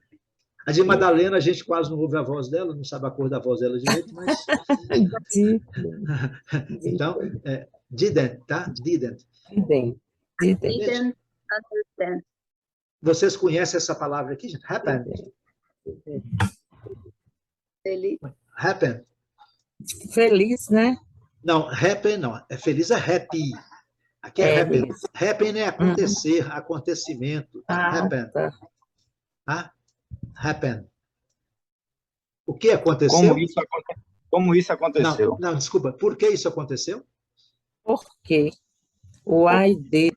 Speaker 1: A de Madalena, a gente quase não ouve a voz dela, não sabe a cor da voz dela direito, mas... Então, didn't, tá? Didn't.
Speaker 5: didn't understand.
Speaker 1: Vocês conhecem essa palavra aqui, gente? Happen.
Speaker 5: Ele
Speaker 1: Happen.
Speaker 3: Feliz, né?
Speaker 1: Não, happen não. É feliz, é happy. Aqui é happen.
Speaker 3: Isso.
Speaker 1: Happen é acontecer, acontecimento. Happen.
Speaker 3: Tá.
Speaker 1: Tá? Happen. O que aconteceu?
Speaker 2: Como isso aconteceu?
Speaker 1: Não, desculpa. Por que isso aconteceu?
Speaker 3: Por quê? Why did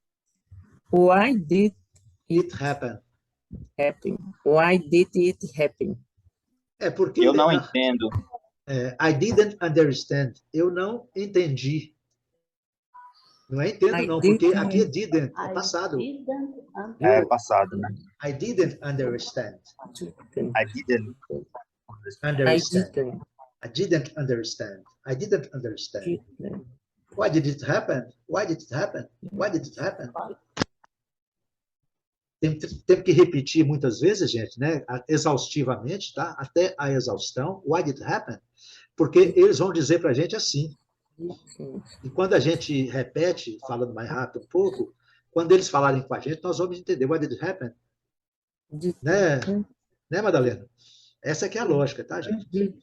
Speaker 1: It happened.
Speaker 3: happen? Why did it happen?
Speaker 1: É porque...
Speaker 2: Eu não entendo.
Speaker 1: I didn't understand. Eu não entendi. Não é entendo, não, porque aqui é didn't, é passado.
Speaker 2: É passado, né?
Speaker 1: I didn't understand.
Speaker 2: I didn't
Speaker 1: Understand. I didn't understand. I didn't understand. Why did it happen? Why did it happen? Why did it happen? Tem que repetir muitas vezes, gente, né? Exaustivamente, tá? Até a exaustão. Why did it happen? Porque eles vão dizer para a gente assim. E quando a gente repete, falando mais rápido um pouco, quando eles falarem com a gente, nós vamos entender. Why did it happen? Né, Madalena? Essa aqui é a lógica, tá, gente?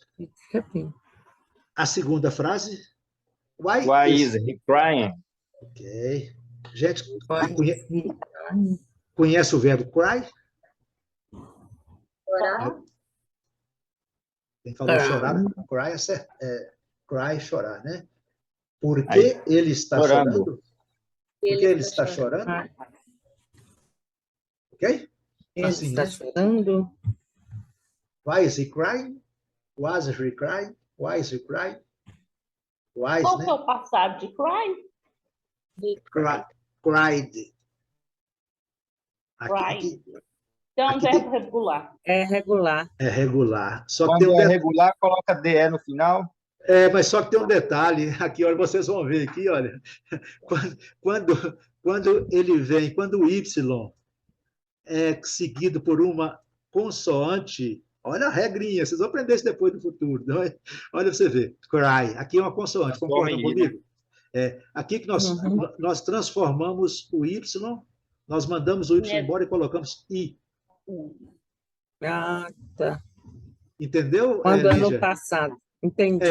Speaker 1: A segunda frase.
Speaker 2: Why is he crying?
Speaker 1: Ok. Gente, conhece o verbo cry?
Speaker 5: chorar,
Speaker 1: Quem falou chorar, cry é certo. Cry, chorar, né? Por que ele está chorando? Por que ele está chorando? Ok?
Speaker 3: Ele
Speaker 1: Assim,
Speaker 3: está
Speaker 1: né?
Speaker 3: chorando.
Speaker 1: Why is he crying? Was he crying? Why is he crying? Why,
Speaker 4: qual
Speaker 1: né?
Speaker 4: que é o passado de cry?
Speaker 1: Cried.
Speaker 4: Cried. Então,
Speaker 1: aqui
Speaker 4: verbo regular.
Speaker 3: É regular.
Speaker 1: É regular. Só que
Speaker 2: Quando
Speaker 1: tem um
Speaker 2: é
Speaker 1: detalhe.
Speaker 2: regular, coloca DE no final.
Speaker 1: Mas só que tem um detalhe. Aqui, olha, vocês vão ver aqui, olha. Quando ele vem, quando o Y é seguido por uma consoante, olha a regrinha, vocês vão aprender isso depois no futuro. Olha para você ver. Cry. Aqui é uma consoante, concordam comigo? Aqui que nós transformamos o Y, nós mandamos o Y embora e colocamos I.
Speaker 3: Ah, tá.
Speaker 1: Entendeu,
Speaker 3: Quando é no
Speaker 1: Lígia?
Speaker 3: passado. Entendi.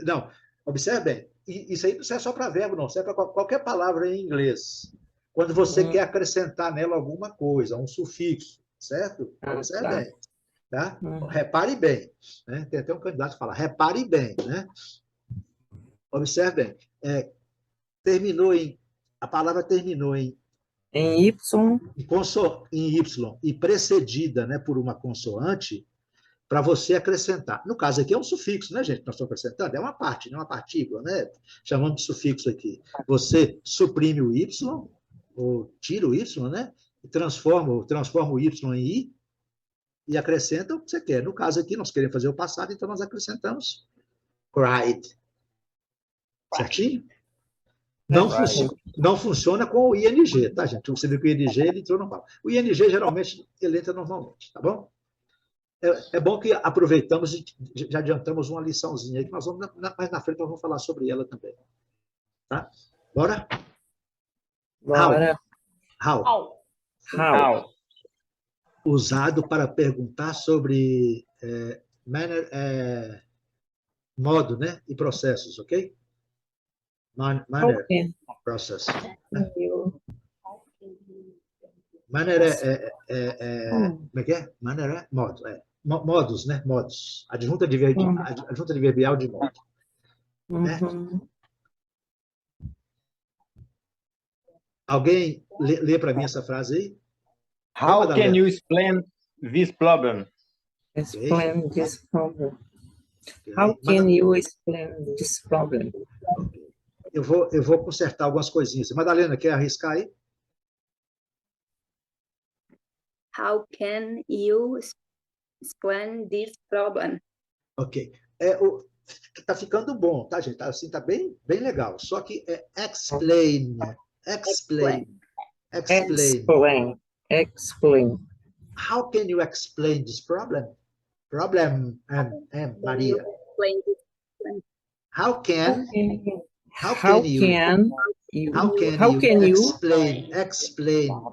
Speaker 1: Não, observe bem, isso aí não serve só para verbo, não, serve para qualquer palavra em inglês. Quando você quer acrescentar nela alguma coisa, um sufixo, certo? Observe bem. Tá? Repare bem. Né? Tem até um candidato que fala, repare bem. Né? Observe bem. A palavra terminou em
Speaker 3: Y.
Speaker 1: em Y e precedida, né, por uma consoante. para você acrescentar. No caso aqui é um sufixo, né, gente? Nós estamos acrescentando, é uma parte, não é uma partícula, né? Chamamos de sufixo aqui. Você suprime o Y, ou tira o Y, né? E transforma o Y em I e acrescenta o que você quer. No caso aqui, nós queremos fazer o passado, então nós acrescentamos cried. Certinho? Não funciona com o ING, tá, gente? Você viu que o ING ele entrou normal. O ING, geralmente, ele entra normalmente, tá bom? É bom que aproveitamos e já adiantamos uma liçãozinha aí, que nós vamos, mais na frente, nós vamos falar sobre ela também. Tá? Bora?
Speaker 3: Bora.
Speaker 1: How. Usado para perguntar sobre modo, né? E processos, ok? Manner, process. Manner como é que é? Manner é modo, modos, né? Modos. Adjunta adverbial de modo. Né? Alguém lê para mim essa frase aí?
Speaker 2: How can you explain this problem?
Speaker 3: Explain this problem. How can you explain this problem?
Speaker 1: Eu vou consertar algumas coisinhas. Madalena, quer arriscar aí?
Speaker 5: How can you explain this problem?
Speaker 1: Ok. Tá ficando bom, tá, gente? Tá, assim, tá bem legal. Só que é explain. How can you explain this problem? Maria. How can you explain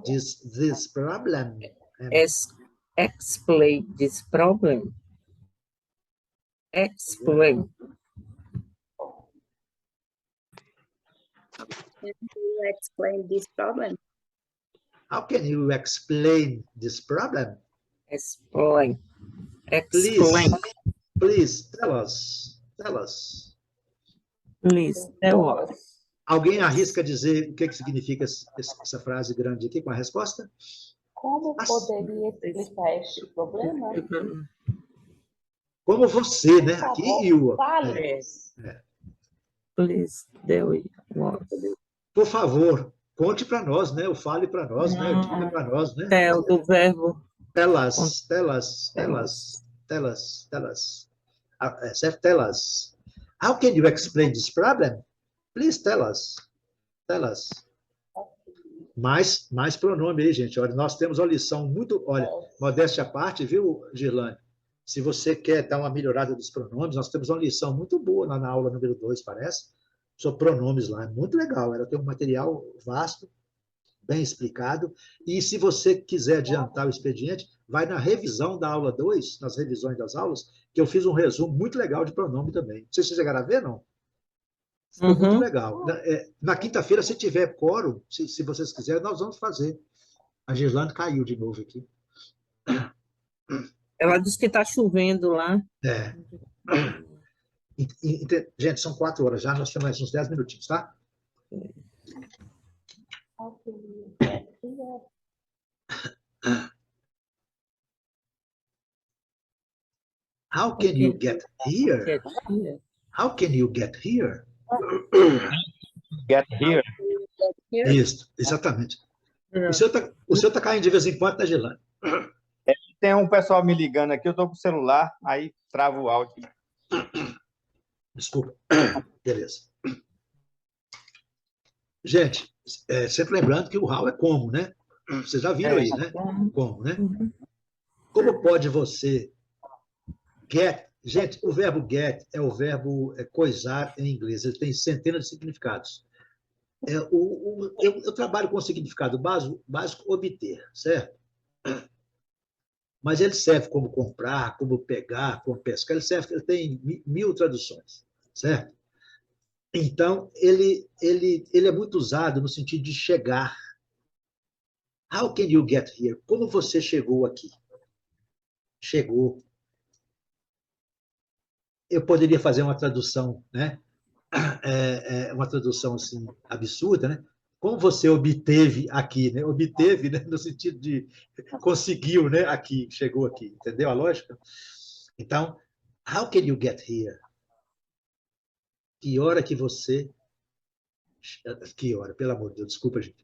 Speaker 1: this problem?
Speaker 3: Explain this problem. Explain.
Speaker 5: Can you explain this problem?
Speaker 1: How can you explain this problem?
Speaker 3: Explain.
Speaker 1: Please tell us.
Speaker 3: Please tell us.
Speaker 1: Alguém arrisca dizer o que significa essa frase grande aqui com a resposta?
Speaker 4: Como poderia explicar este problema?
Speaker 1: Como você, né? Aqui e o.
Speaker 3: Please tell us.
Speaker 1: Por favor, conte para nós, né? Ou fale para nós, né? Diga para nós, né?
Speaker 3: Tell do verbo.
Speaker 1: Tell us. Tell us. How can you explain this problem? Please tell us. Mais pronome aí, gente. Olha, nós temos uma lição muito... Olha, modéstia à parte, viu, Girlane? Se você quer dar uma melhorada dos pronomes, nós temos uma lição muito boa lá na aula número 2, parece, sobre pronomes lá. É muito legal. Ela tem um material vasto, bem explicado. E se você quiser adiantar o expediente, vai na revisão da aula 2, nas revisões das aulas, que eu fiz um resumo muito legal de pronome também. Não sei se vocês chegaram a ver, não? Ficou muito legal. Na quinta-feira, se tiver quórum, se vocês quiserem, nós vamos fazer. A Gislane caiu de novo aqui.
Speaker 3: Ela disse que está chovendo lá.
Speaker 1: Gente, são 4 horas já, nós temos mais uns 10 minutinhos, tá? How can you get here? How can you get here?
Speaker 2: Get here.
Speaker 1: Isso, exatamente. O seu tá caindo de vez em quando, tá, Gelane?
Speaker 2: Tem um pessoal me ligando aqui, eu estou com o celular, aí trava o áudio.
Speaker 1: Desculpa. Beleza. Gente, sempre lembrando que o how é como, né? Vocês já viram aí, né? Como, né? Como pode você get... Gente, o verbo get é o verbo coisar em inglês. Ele tem centenas de significados. Eu trabalho com o significado básico obter, certo? Mas ele serve como comprar, como pegar, como pescar. Ele tem 1000 traduções, certo? Então, ele é muito usado no sentido de chegar. How can you get here? Como você chegou aqui? Chegou. Eu poderia fazer uma tradução, né? Uma tradução assim, absurda, né? Como você obteve aqui, né? Obteve, né? No sentido de conseguiu, né? Aqui, chegou aqui, entendeu a lógica? Então, how can you get here? Que hora que você... Que hora, pelo amor de Deus, desculpa, gente.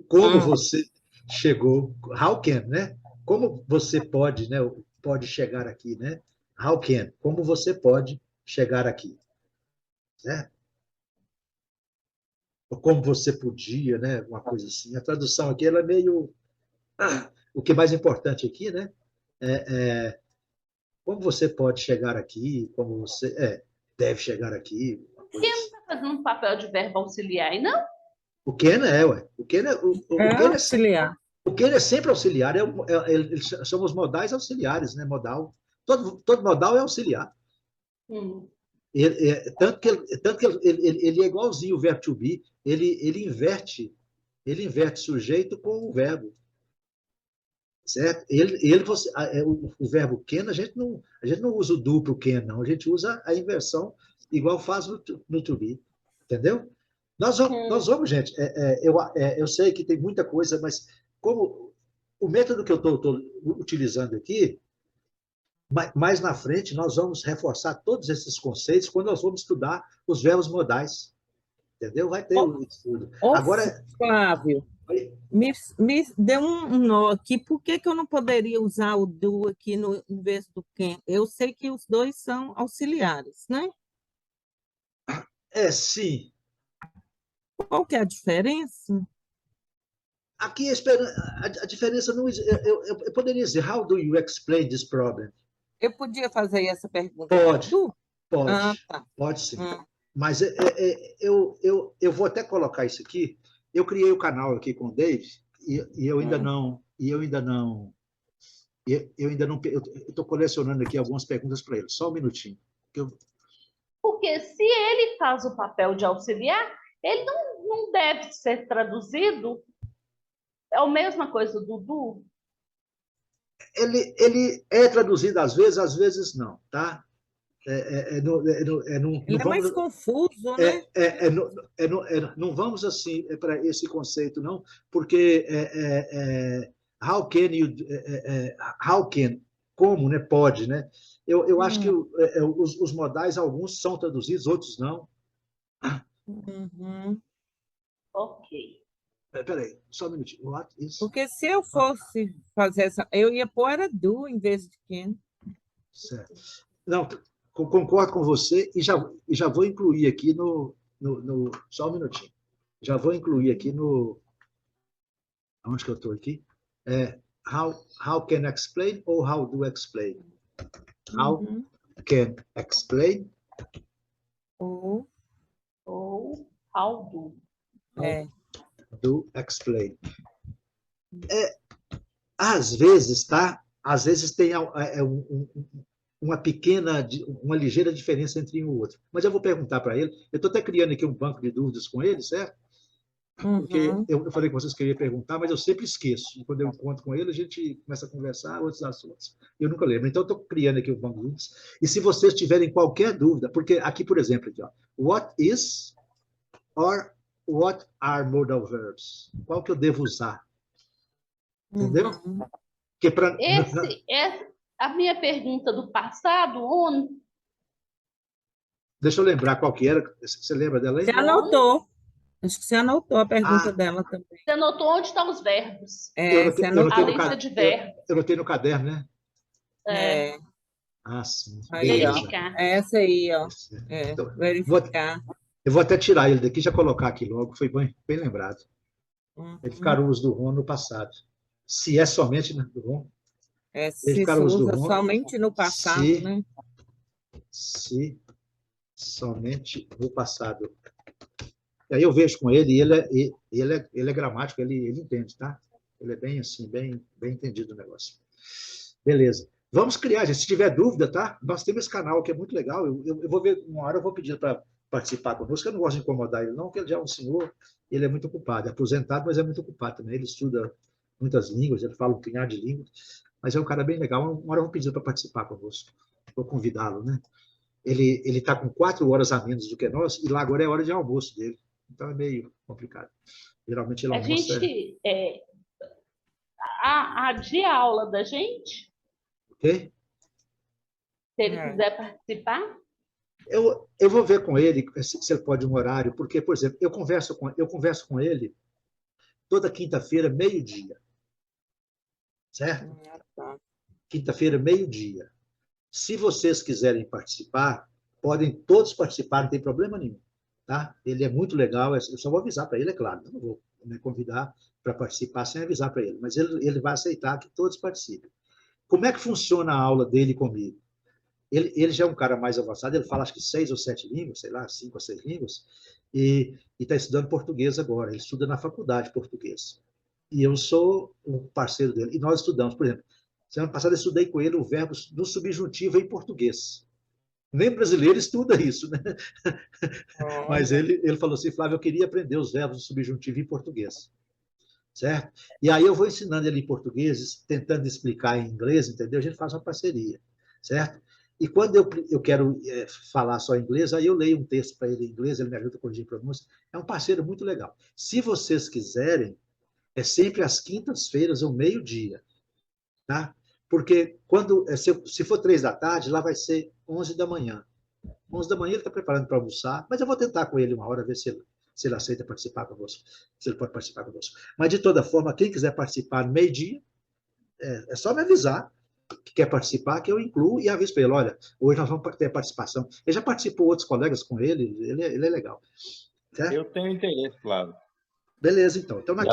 Speaker 1: Como você chegou... How can, né? Como você pode, né? Pode chegar aqui, né? How can? Como você pode chegar aqui? Né? Ou como você podia, né? Uma coisa assim. A tradução aqui ela é meio... o que é mais importante aqui, né? Como você pode chegar aqui, como você deve chegar aqui.
Speaker 4: Quem não está fazendo um papel de verbo auxiliar aí, não?
Speaker 1: O can é, ué. O can
Speaker 3: auxiliar.
Speaker 1: O can é sempre auxiliar. São os modais auxiliares, né? Modal. Todo modal é auxiliar. Tanto que ele é igualzinho o verbo to be. Ele inverte sujeito com o verbo. Certo? O verbo can, a gente não usa o duplo can, não. A gente usa a inversão igual faz no to be. Entendeu? Nós vamos, gente. Eu sei que tem muita coisa, mas como o método que eu estou utilizando aqui, mais na frente, nós vamos reforçar todos esses conceitos quando nós vamos estudar os verbos modais. Entendeu? Vai ter o estudo. Agora,
Speaker 3: Flávio, me deu um nó aqui. Por que eu não poderia usar o do aqui em vez do can? Eu sei que os dois são auxiliares, né?
Speaker 1: Sim.
Speaker 3: Qual que é a diferença?
Speaker 1: Aqui a diferença não... Eu poderia dizer, how do you explain this problem?
Speaker 3: Eu podia fazer essa pergunta?
Speaker 1: Pode,
Speaker 3: tá.
Speaker 1: Pode sim. Mas eu vou até colocar isso aqui. Eu criei o canal aqui com o Dave e eu ainda não... Eu estou colecionando aqui algumas perguntas para ele. Só um minutinho.
Speaker 4: Porque se ele faz o papel de auxiliar, ele não deve ser traduzido. É a mesma coisa do do?
Speaker 1: Ele é traduzido às vezes não, tá?
Speaker 3: Ele é mais confuso, né?
Speaker 1: Não vamos assim para esse conceito, não, porque how can, como, né? Pode, né? Eu acho que os modais, alguns são traduzidos, outros não.
Speaker 4: Ok.
Speaker 1: Peraí, só um minutinho. What is...
Speaker 3: Porque se eu fosse fazer essa, eu ia pôr era do em vez de can.
Speaker 1: Certo. Não, concordo com você e já vou incluir aqui no... Só um minutinho. Já vou incluir aqui no... Onde que eu estou aqui? How can explain ou how do explain? How can explain
Speaker 3: Ou
Speaker 4: how do.
Speaker 1: Do explain. Às vezes, tá? Às vezes tem uma ligeira diferença entre um e o outro. Mas eu vou perguntar para ele. Eu estou até criando aqui um banco de dúvidas com ele, certo? Porque eu falei que vocês queriam perguntar, mas eu sempre esqueço. E quando eu encontro com ele, a gente começa a conversar outros assuntos. Eu nunca lembro. Então, eu estou criando aqui um banco de dúvidas. E se vocês tiverem qualquer dúvida, porque aqui, por exemplo, aqui, ó, what is or what are modal verbs? Qual que eu devo usar? Entendeu? Que
Speaker 4: A minha pergunta do passado,
Speaker 1: deixa eu lembrar qual que era. Você lembra dela aí?
Speaker 3: Você anotou. Acho que você anotou a pergunta dela também.
Speaker 4: Você anotou onde estão os verbos?
Speaker 3: Você anotou.
Speaker 4: A lista de verbos.
Speaker 1: Eu anotei no caderno, né?
Speaker 3: Sim.
Speaker 1: Aí,
Speaker 4: verificar.
Speaker 3: Essa aí, ó.
Speaker 1: Então,
Speaker 3: verificar.
Speaker 1: Eu vou até tirar ele daqui e já colocar aqui logo. Foi bem lembrado. Verificar o uso do RON no passado. Se é somente do RON.
Speaker 3: Se usa somente no passado, né?
Speaker 1: Se somente no passado. E aí eu vejo com ele, e ele é gramático, ele entende, tá? Ele é bem assim, bem entendido o negócio. Beleza. Vamos criar, gente. Se tiver dúvida, tá? Nós temos esse canal que é muito legal. Eu vou ver, uma hora eu vou pedir para participar conosco. Eu não gosto de incomodar ele, não, porque ele já é um senhor, ele é muito ocupado. É aposentado, mas é muito ocupado também. Ele estuda muitas línguas, ele fala um punhado de línguas, mas é um cara bem legal. Uma hora eu vou pedir para participar conosco. Vou convidá-lo, né? Ele está com 4 horas a menos do que nós, e lá agora é hora de almoço dele. Então é meio complicado. Geralmente ele almoça...
Speaker 4: A dia aula da gente...
Speaker 1: Ok?
Speaker 4: Se ele quiser participar?
Speaker 1: Eu vou ver com ele se ele pode um horário, porque, por exemplo, eu converso com ele toda quinta-feira, meio-dia. Certo? Quinta-feira, meio-dia. Se vocês quiserem participar, podem todos participar, não tem problema nenhum. Tá? Ele é muito legal, eu só vou avisar para ele, é claro. Eu não vou me convidar para participar sem avisar para ele, mas ele vai aceitar que todos participem. Como é que funciona a aula dele comigo? Ele já é um cara mais avançado, ele fala acho que 6 ou 7 línguas, sei lá, 5 ou 6 línguas, e está estudando português agora, ele estuda na faculdade de português. E eu sou um parceiro dele, e nós estudamos, por exemplo, semana passada eu estudei com ele o verbo no subjuntivo em português. Nem brasileiro estuda isso, né? Mas ele falou assim, Flávio, eu queria aprender os verbos no subjuntivo em português. Certo? E aí eu vou ensinando ele em português, tentando explicar em inglês, entendeu? A gente faz uma parceria, certo? E quando eu quero falar só inglês, aí eu leio um texto para ele em inglês, ele me ajuda a corrigir pronúncia. É um parceiro muito legal. Se vocês quiserem, é sempre às quintas-feiras, ao meio-dia, tá? Porque se for 3 da tarde, lá vai ser 11 da manhã. 11 da manhã ele está preparando para almoçar, mas eu vou tentar com ele uma hora, ver se ele aceita participar conosco, se ele pode participar conosco. Mas, de toda forma, quem quiser participar no meio-dia, é só me avisar que quer participar, que eu incluo e aviso para ele, olha, hoje nós vamos ter participação. Ele já participou outros colegas com ele é legal. Certo?
Speaker 6: Eu tenho interesse, Flávio.
Speaker 1: Beleza, então. Então, na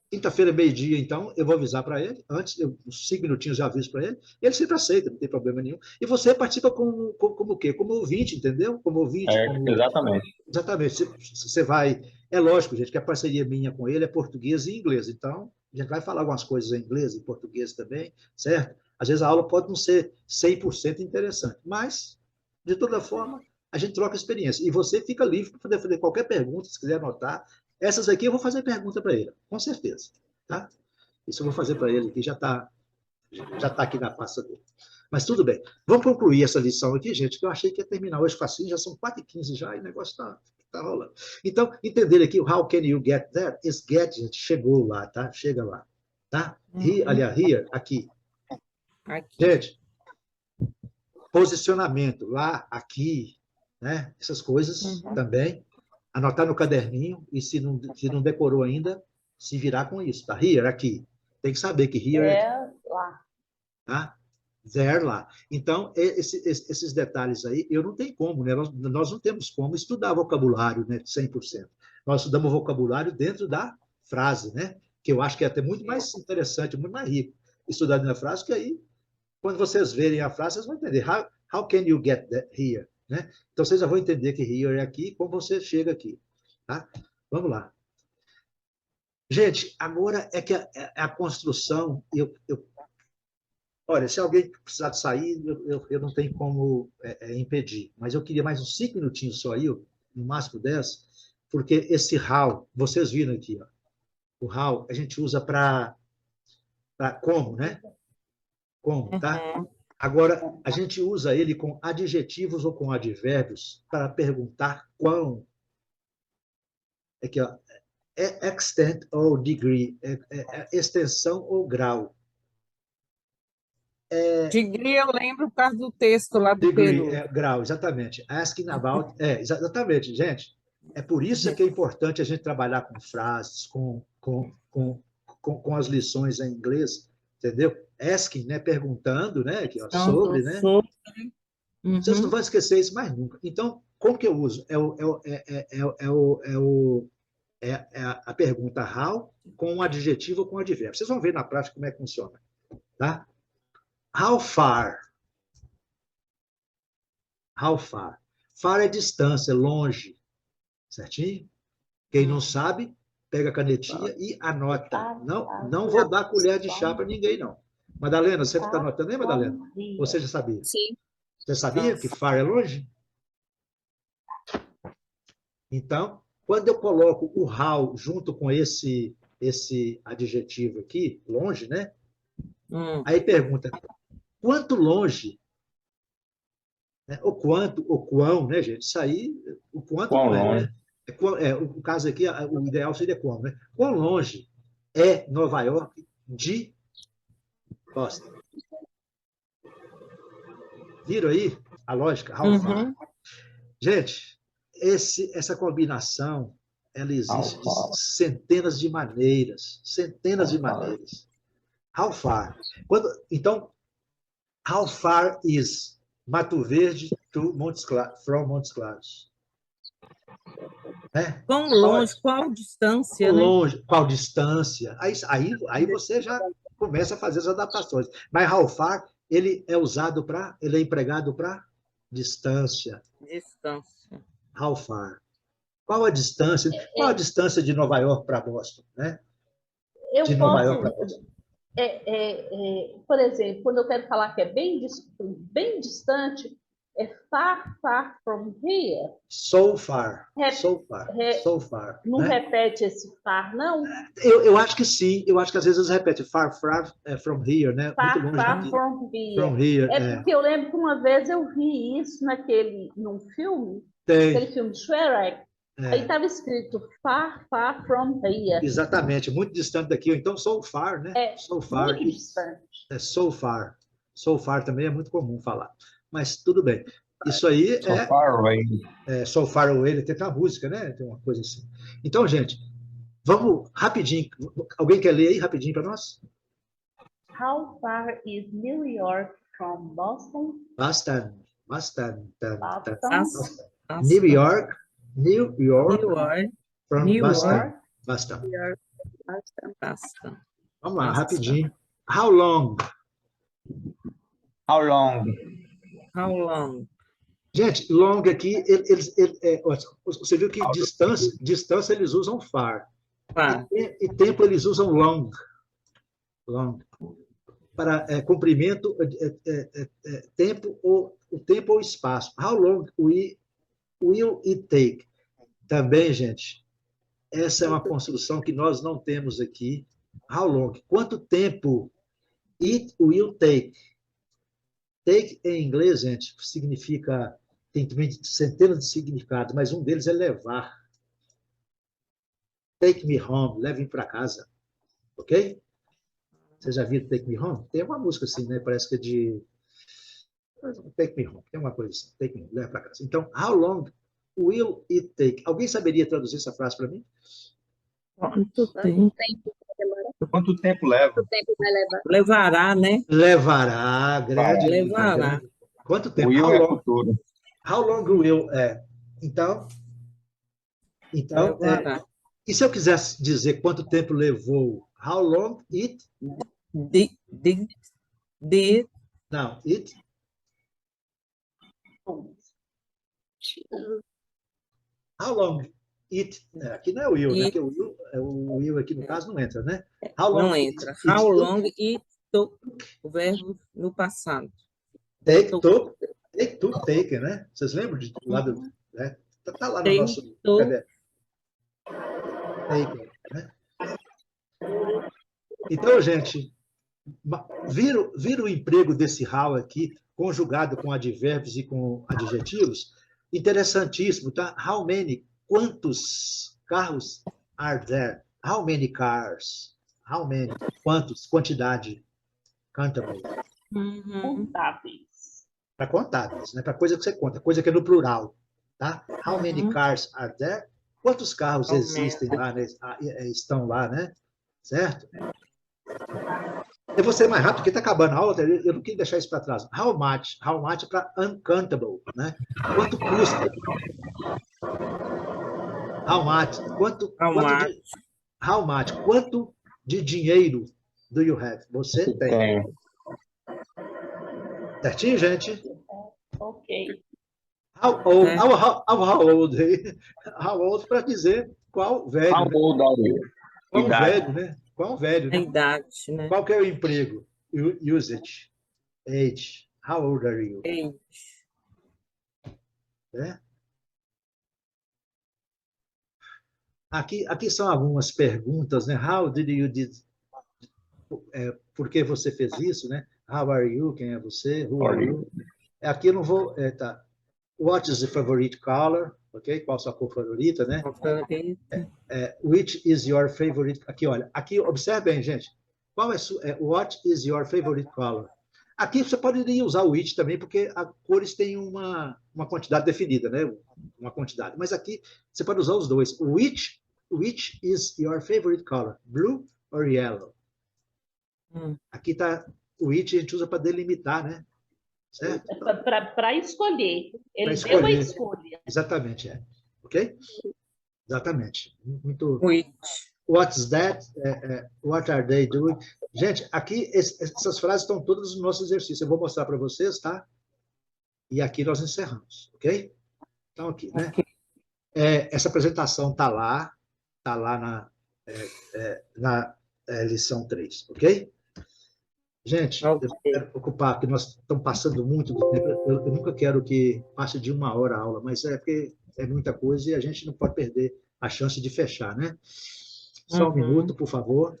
Speaker 1: quinta-feira, meio-dia, então, eu vou avisar para ele, antes, uns 5 minutinhos já aviso para ele, e ele sempre aceita, não tem problema nenhum. E você participa como o quê? Como ouvinte, entendeu? Como ouvinte.
Speaker 6: Exatamente.
Speaker 1: Exatamente. Você vai... É lógico, gente, que a parceria minha com ele é português e inglês, então a gente vai falar algumas coisas em inglês e em português também, certo? Às vezes a aula pode não ser 100% interessante, mas, de toda forma, a gente troca experiência. E você fica livre para poder fazer qualquer pergunta, se quiser anotar. Essas aqui eu vou fazer pergunta para ele, com certeza. Tá? Isso eu vou fazer para ele, que já está aqui na pasta dele. Mas tudo bem. Vamos concluir essa lição aqui, gente, que eu achei que ia terminar hoje facinho, já são 4h15 já, e o negócio está rolando. Então, entender aqui o how can you get there? Esse get, gente, chegou lá, tá? Chega lá. Tá? Aliás, here, aqui. Gente, posicionamento, lá, aqui, né? Essas coisas também. Anotar no caderninho, e se não decorou ainda, se virar com isso, tá? Here, aqui. Tem que saber que here é
Speaker 4: lá.
Speaker 1: Tá? There, lá. Então, esses detalhes aí, eu não tenho como, né? Nós não temos como estudar vocabulário, né? 100%. Nós estudamos vocabulário dentro da frase, né? Que eu acho que é até muito mais interessante, muito mais rico estudar na frase, que aí, quando vocês verem a frase, vocês vão entender. How can you get here? Né? Então, vocês já vão entender que here é aqui, como você chega aqui. Tá? Vamos lá. Gente, agora é que a construção... Olha, se alguém precisar de sair, eu não tenho como impedir. Mas eu queria mais uns 5 minutinhos só aí, no máximo 10, porque esse how, vocês viram aqui, ó, o how a gente usa para como, né? Como, tá? Agora, a gente usa ele com adjetivos ou com advérbios para perguntar quão. Aqui, ó, é extent ou degree, extensão ou grau.
Speaker 3: Degree eu lembro por causa do texto lá do
Speaker 1: Degree,
Speaker 3: Peru.
Speaker 1: grau, exatamente. Asking about, exatamente, gente. É por isso que é importante a gente trabalhar com frases, com as lições em inglês, entendeu? Asking, né, perguntando, né, aqui, ó, sobre, né? Vocês não vão esquecer isso mais nunca. Então, como que eu uso? A pergunta how com um adjetivo ou com um advérbio. Vocês vão ver na prática como é que funciona, tá? How far? How far? Far é distância, longe. Certinho? Quem não sabe, pega a canetinha e anota. Não vou dar colher de chá para ninguém, não. Madalena, você está anotando aí, Madalena? Você já sabia?
Speaker 5: Sim.
Speaker 1: Você sabia que far é longe? Então, quando eu coloco o how junto com esse adjetivo aqui, longe, né? Aí pergunta, quanto longe? Né? O quanto, o quão, né, gente? Isso aí, o quanto
Speaker 6: Quão
Speaker 1: não é,
Speaker 6: longe?
Speaker 1: né? O caso aqui, o ideal seria quão, né? Quão longe é Nova York de Boston? Viram aí a lógica? How far?
Speaker 3: Uhum.
Speaker 1: Gente, essa combinação, ela existe
Speaker 6: How
Speaker 1: de
Speaker 6: far?
Speaker 1: centenas de maneiras. Centenas de
Speaker 6: How far?
Speaker 1: maneiras. How far? Então, how far is Mato Verde to from Montes Claros? Né?
Speaker 3: Quão longe, qual distância, né?
Speaker 1: Longe, qual distância? Aí você já começa a fazer as adaptações. Mas how far, ele é empregado para distância.
Speaker 3: Distância.
Speaker 1: How far? Qual a distância? Qual a distância de Nova York para Boston, né? De
Speaker 4: Eu
Speaker 1: Nova York
Speaker 4: posso,
Speaker 1: para Boston.
Speaker 4: por exemplo, quando eu quero falar que é bem distante, é far, far from here.
Speaker 1: So far, so far, so far.
Speaker 4: Não
Speaker 1: Né?
Speaker 4: repete esse far, não?
Speaker 1: Eu acho que sim. Eu acho que às vezes repete far, far from here, né?
Speaker 4: Far,
Speaker 1: Muito longe
Speaker 4: far
Speaker 1: daqui.
Speaker 4: from here.
Speaker 1: From here,
Speaker 4: Porque eu lembro que uma vez eu vi isso num filme,
Speaker 1: Tem.
Speaker 4: aquele filme Shrek. Aí
Speaker 1: É,
Speaker 4: estava escrito far, far from here.
Speaker 1: exatamente, muito distante daqui. Então, so far, né? So far.
Speaker 4: Muito distante.
Speaker 1: So far. So far também é muito comum falar. Mas tudo bem. Isso aí
Speaker 6: So far away.
Speaker 1: So far away, tem uma música, né? Tem uma coisa assim. Então, gente, vamos rapidinho. Alguém quer ler aí rapidinho para nós?
Speaker 4: How far is New York from Boston?
Speaker 1: Bastante.
Speaker 4: Boston.
Speaker 1: New York from
Speaker 3: New
Speaker 1: Boston.
Speaker 3: York.
Speaker 1: Boston.
Speaker 3: Basta.
Speaker 1: Vamos lá,
Speaker 3: Boston.
Speaker 1: rapidinho. How long?
Speaker 6: How long?
Speaker 3: How long?
Speaker 1: Gente, long aqui, você viu que distância eles usam far.
Speaker 3: Far.
Speaker 1: E tempo eles usam long. Long. Para comprimento, tempo o tempo ou espaço. How long will it take? Também, gente, essa é uma construção que nós não temos aqui. How long? Quanto tempo it will take? Take em inglês, gente, significa, tem centenas de significados, mas um deles é levar. Take me home, leve-me para casa. Ok? Você já viu Take Me Home? Tem uma música assim, né? Parece que é de... Take Me Home, tem uma coisa assim. Take Me Home, leva para casa. Então, how long will it take? Alguém saberia traduzir essa frase para mim?
Speaker 3: Quanto tempo?
Speaker 6: Quanto tempo leva?
Speaker 5: Quanto tempo vai levar?
Speaker 3: Levará, né?
Speaker 1: Levará, grande.
Speaker 3: Levará.
Speaker 1: Quanto tempo?
Speaker 6: Will é futuro.
Speaker 1: How long will... Então
Speaker 3: Levará.
Speaker 1: e se eu quisesse dizer quanto tempo levou? How long it... Não, it... How long it... Aqui não é o will, né? Porque o will aqui no caso não entra, né? How long
Speaker 3: Não entra. How long it took, o verbo no passado.
Speaker 1: Take to take, né? Vocês lembram de lá do... Né? Tá lá no nosso... Take, né? Então, gente, vira o emprego desse how aqui, conjugado com advérbios e com adjetivos, interessantíssimo, tá? How many? Quantos carros are there? How many cars? How many? Quantos? Quantidade. Countable.
Speaker 4: Contáveis.
Speaker 1: Para contáveis, né? Para coisa que você conta, coisa que é no plural, tá? How many cars are there? Quantos carros existem lá, né? Estão lá, né? Certo? Eu vou ser mais rápido, porque está acabando a aula, eu não queria deixar isso para trás. How much? How much para uncountable, né? Quanto custa? How much? How much? Quanto de dinheiro do you have? Você tem. Certinho, gente?
Speaker 4: Ok.
Speaker 1: How old? How old? How old para dizer qual velho.
Speaker 6: How old are you?
Speaker 1: Qual
Speaker 6: Idade.
Speaker 1: velho, né? Qual velho,
Speaker 3: A
Speaker 1: né?
Speaker 3: idade, né?
Speaker 1: Qual que é o emprego? Usage. Age. How old are you?
Speaker 3: Age.
Speaker 1: Né? Aqui são algumas perguntas, né? How did you por que você fez isso, né? How are you? Quem é você? Who are you? Aqui eu não vou... tá. What is the favorite color? Ok? Qual a sua cor favorita, né? Which is your favorite... Aqui, olha. Aqui, observe bem, gente. Qual é what is your favorite color? Aqui você poderia usar o which também, porque as cores têm uma quantidade definida, né? Uma quantidade. Mas aqui você pode usar os dois. Which is your favorite color? Blue or yellow? Aqui está o which, a gente usa para delimitar, né? Certo?
Speaker 4: Para escolher. Ele
Speaker 1: Pra
Speaker 4: deu a
Speaker 1: escolher.
Speaker 4: escolha.
Speaker 1: Exatamente, é. Ok? Exatamente. Muito.
Speaker 3: Which.
Speaker 1: What's that? What are they doing? Gente, aqui essas frases estão todas no nosso exercício. Eu vou mostrar para vocês, tá? E aqui nós encerramos, ok? Então, aqui, né? Essa apresentação está lá na lição 3, ok? Gente, eu quero ocupar, que nós estamos passando muito do tempo. Eu nunca quero que passe de 1 hora a aula, mas é porque é muita coisa e a gente não pode perder a chance de fechar, né? Só um minuto, por favor.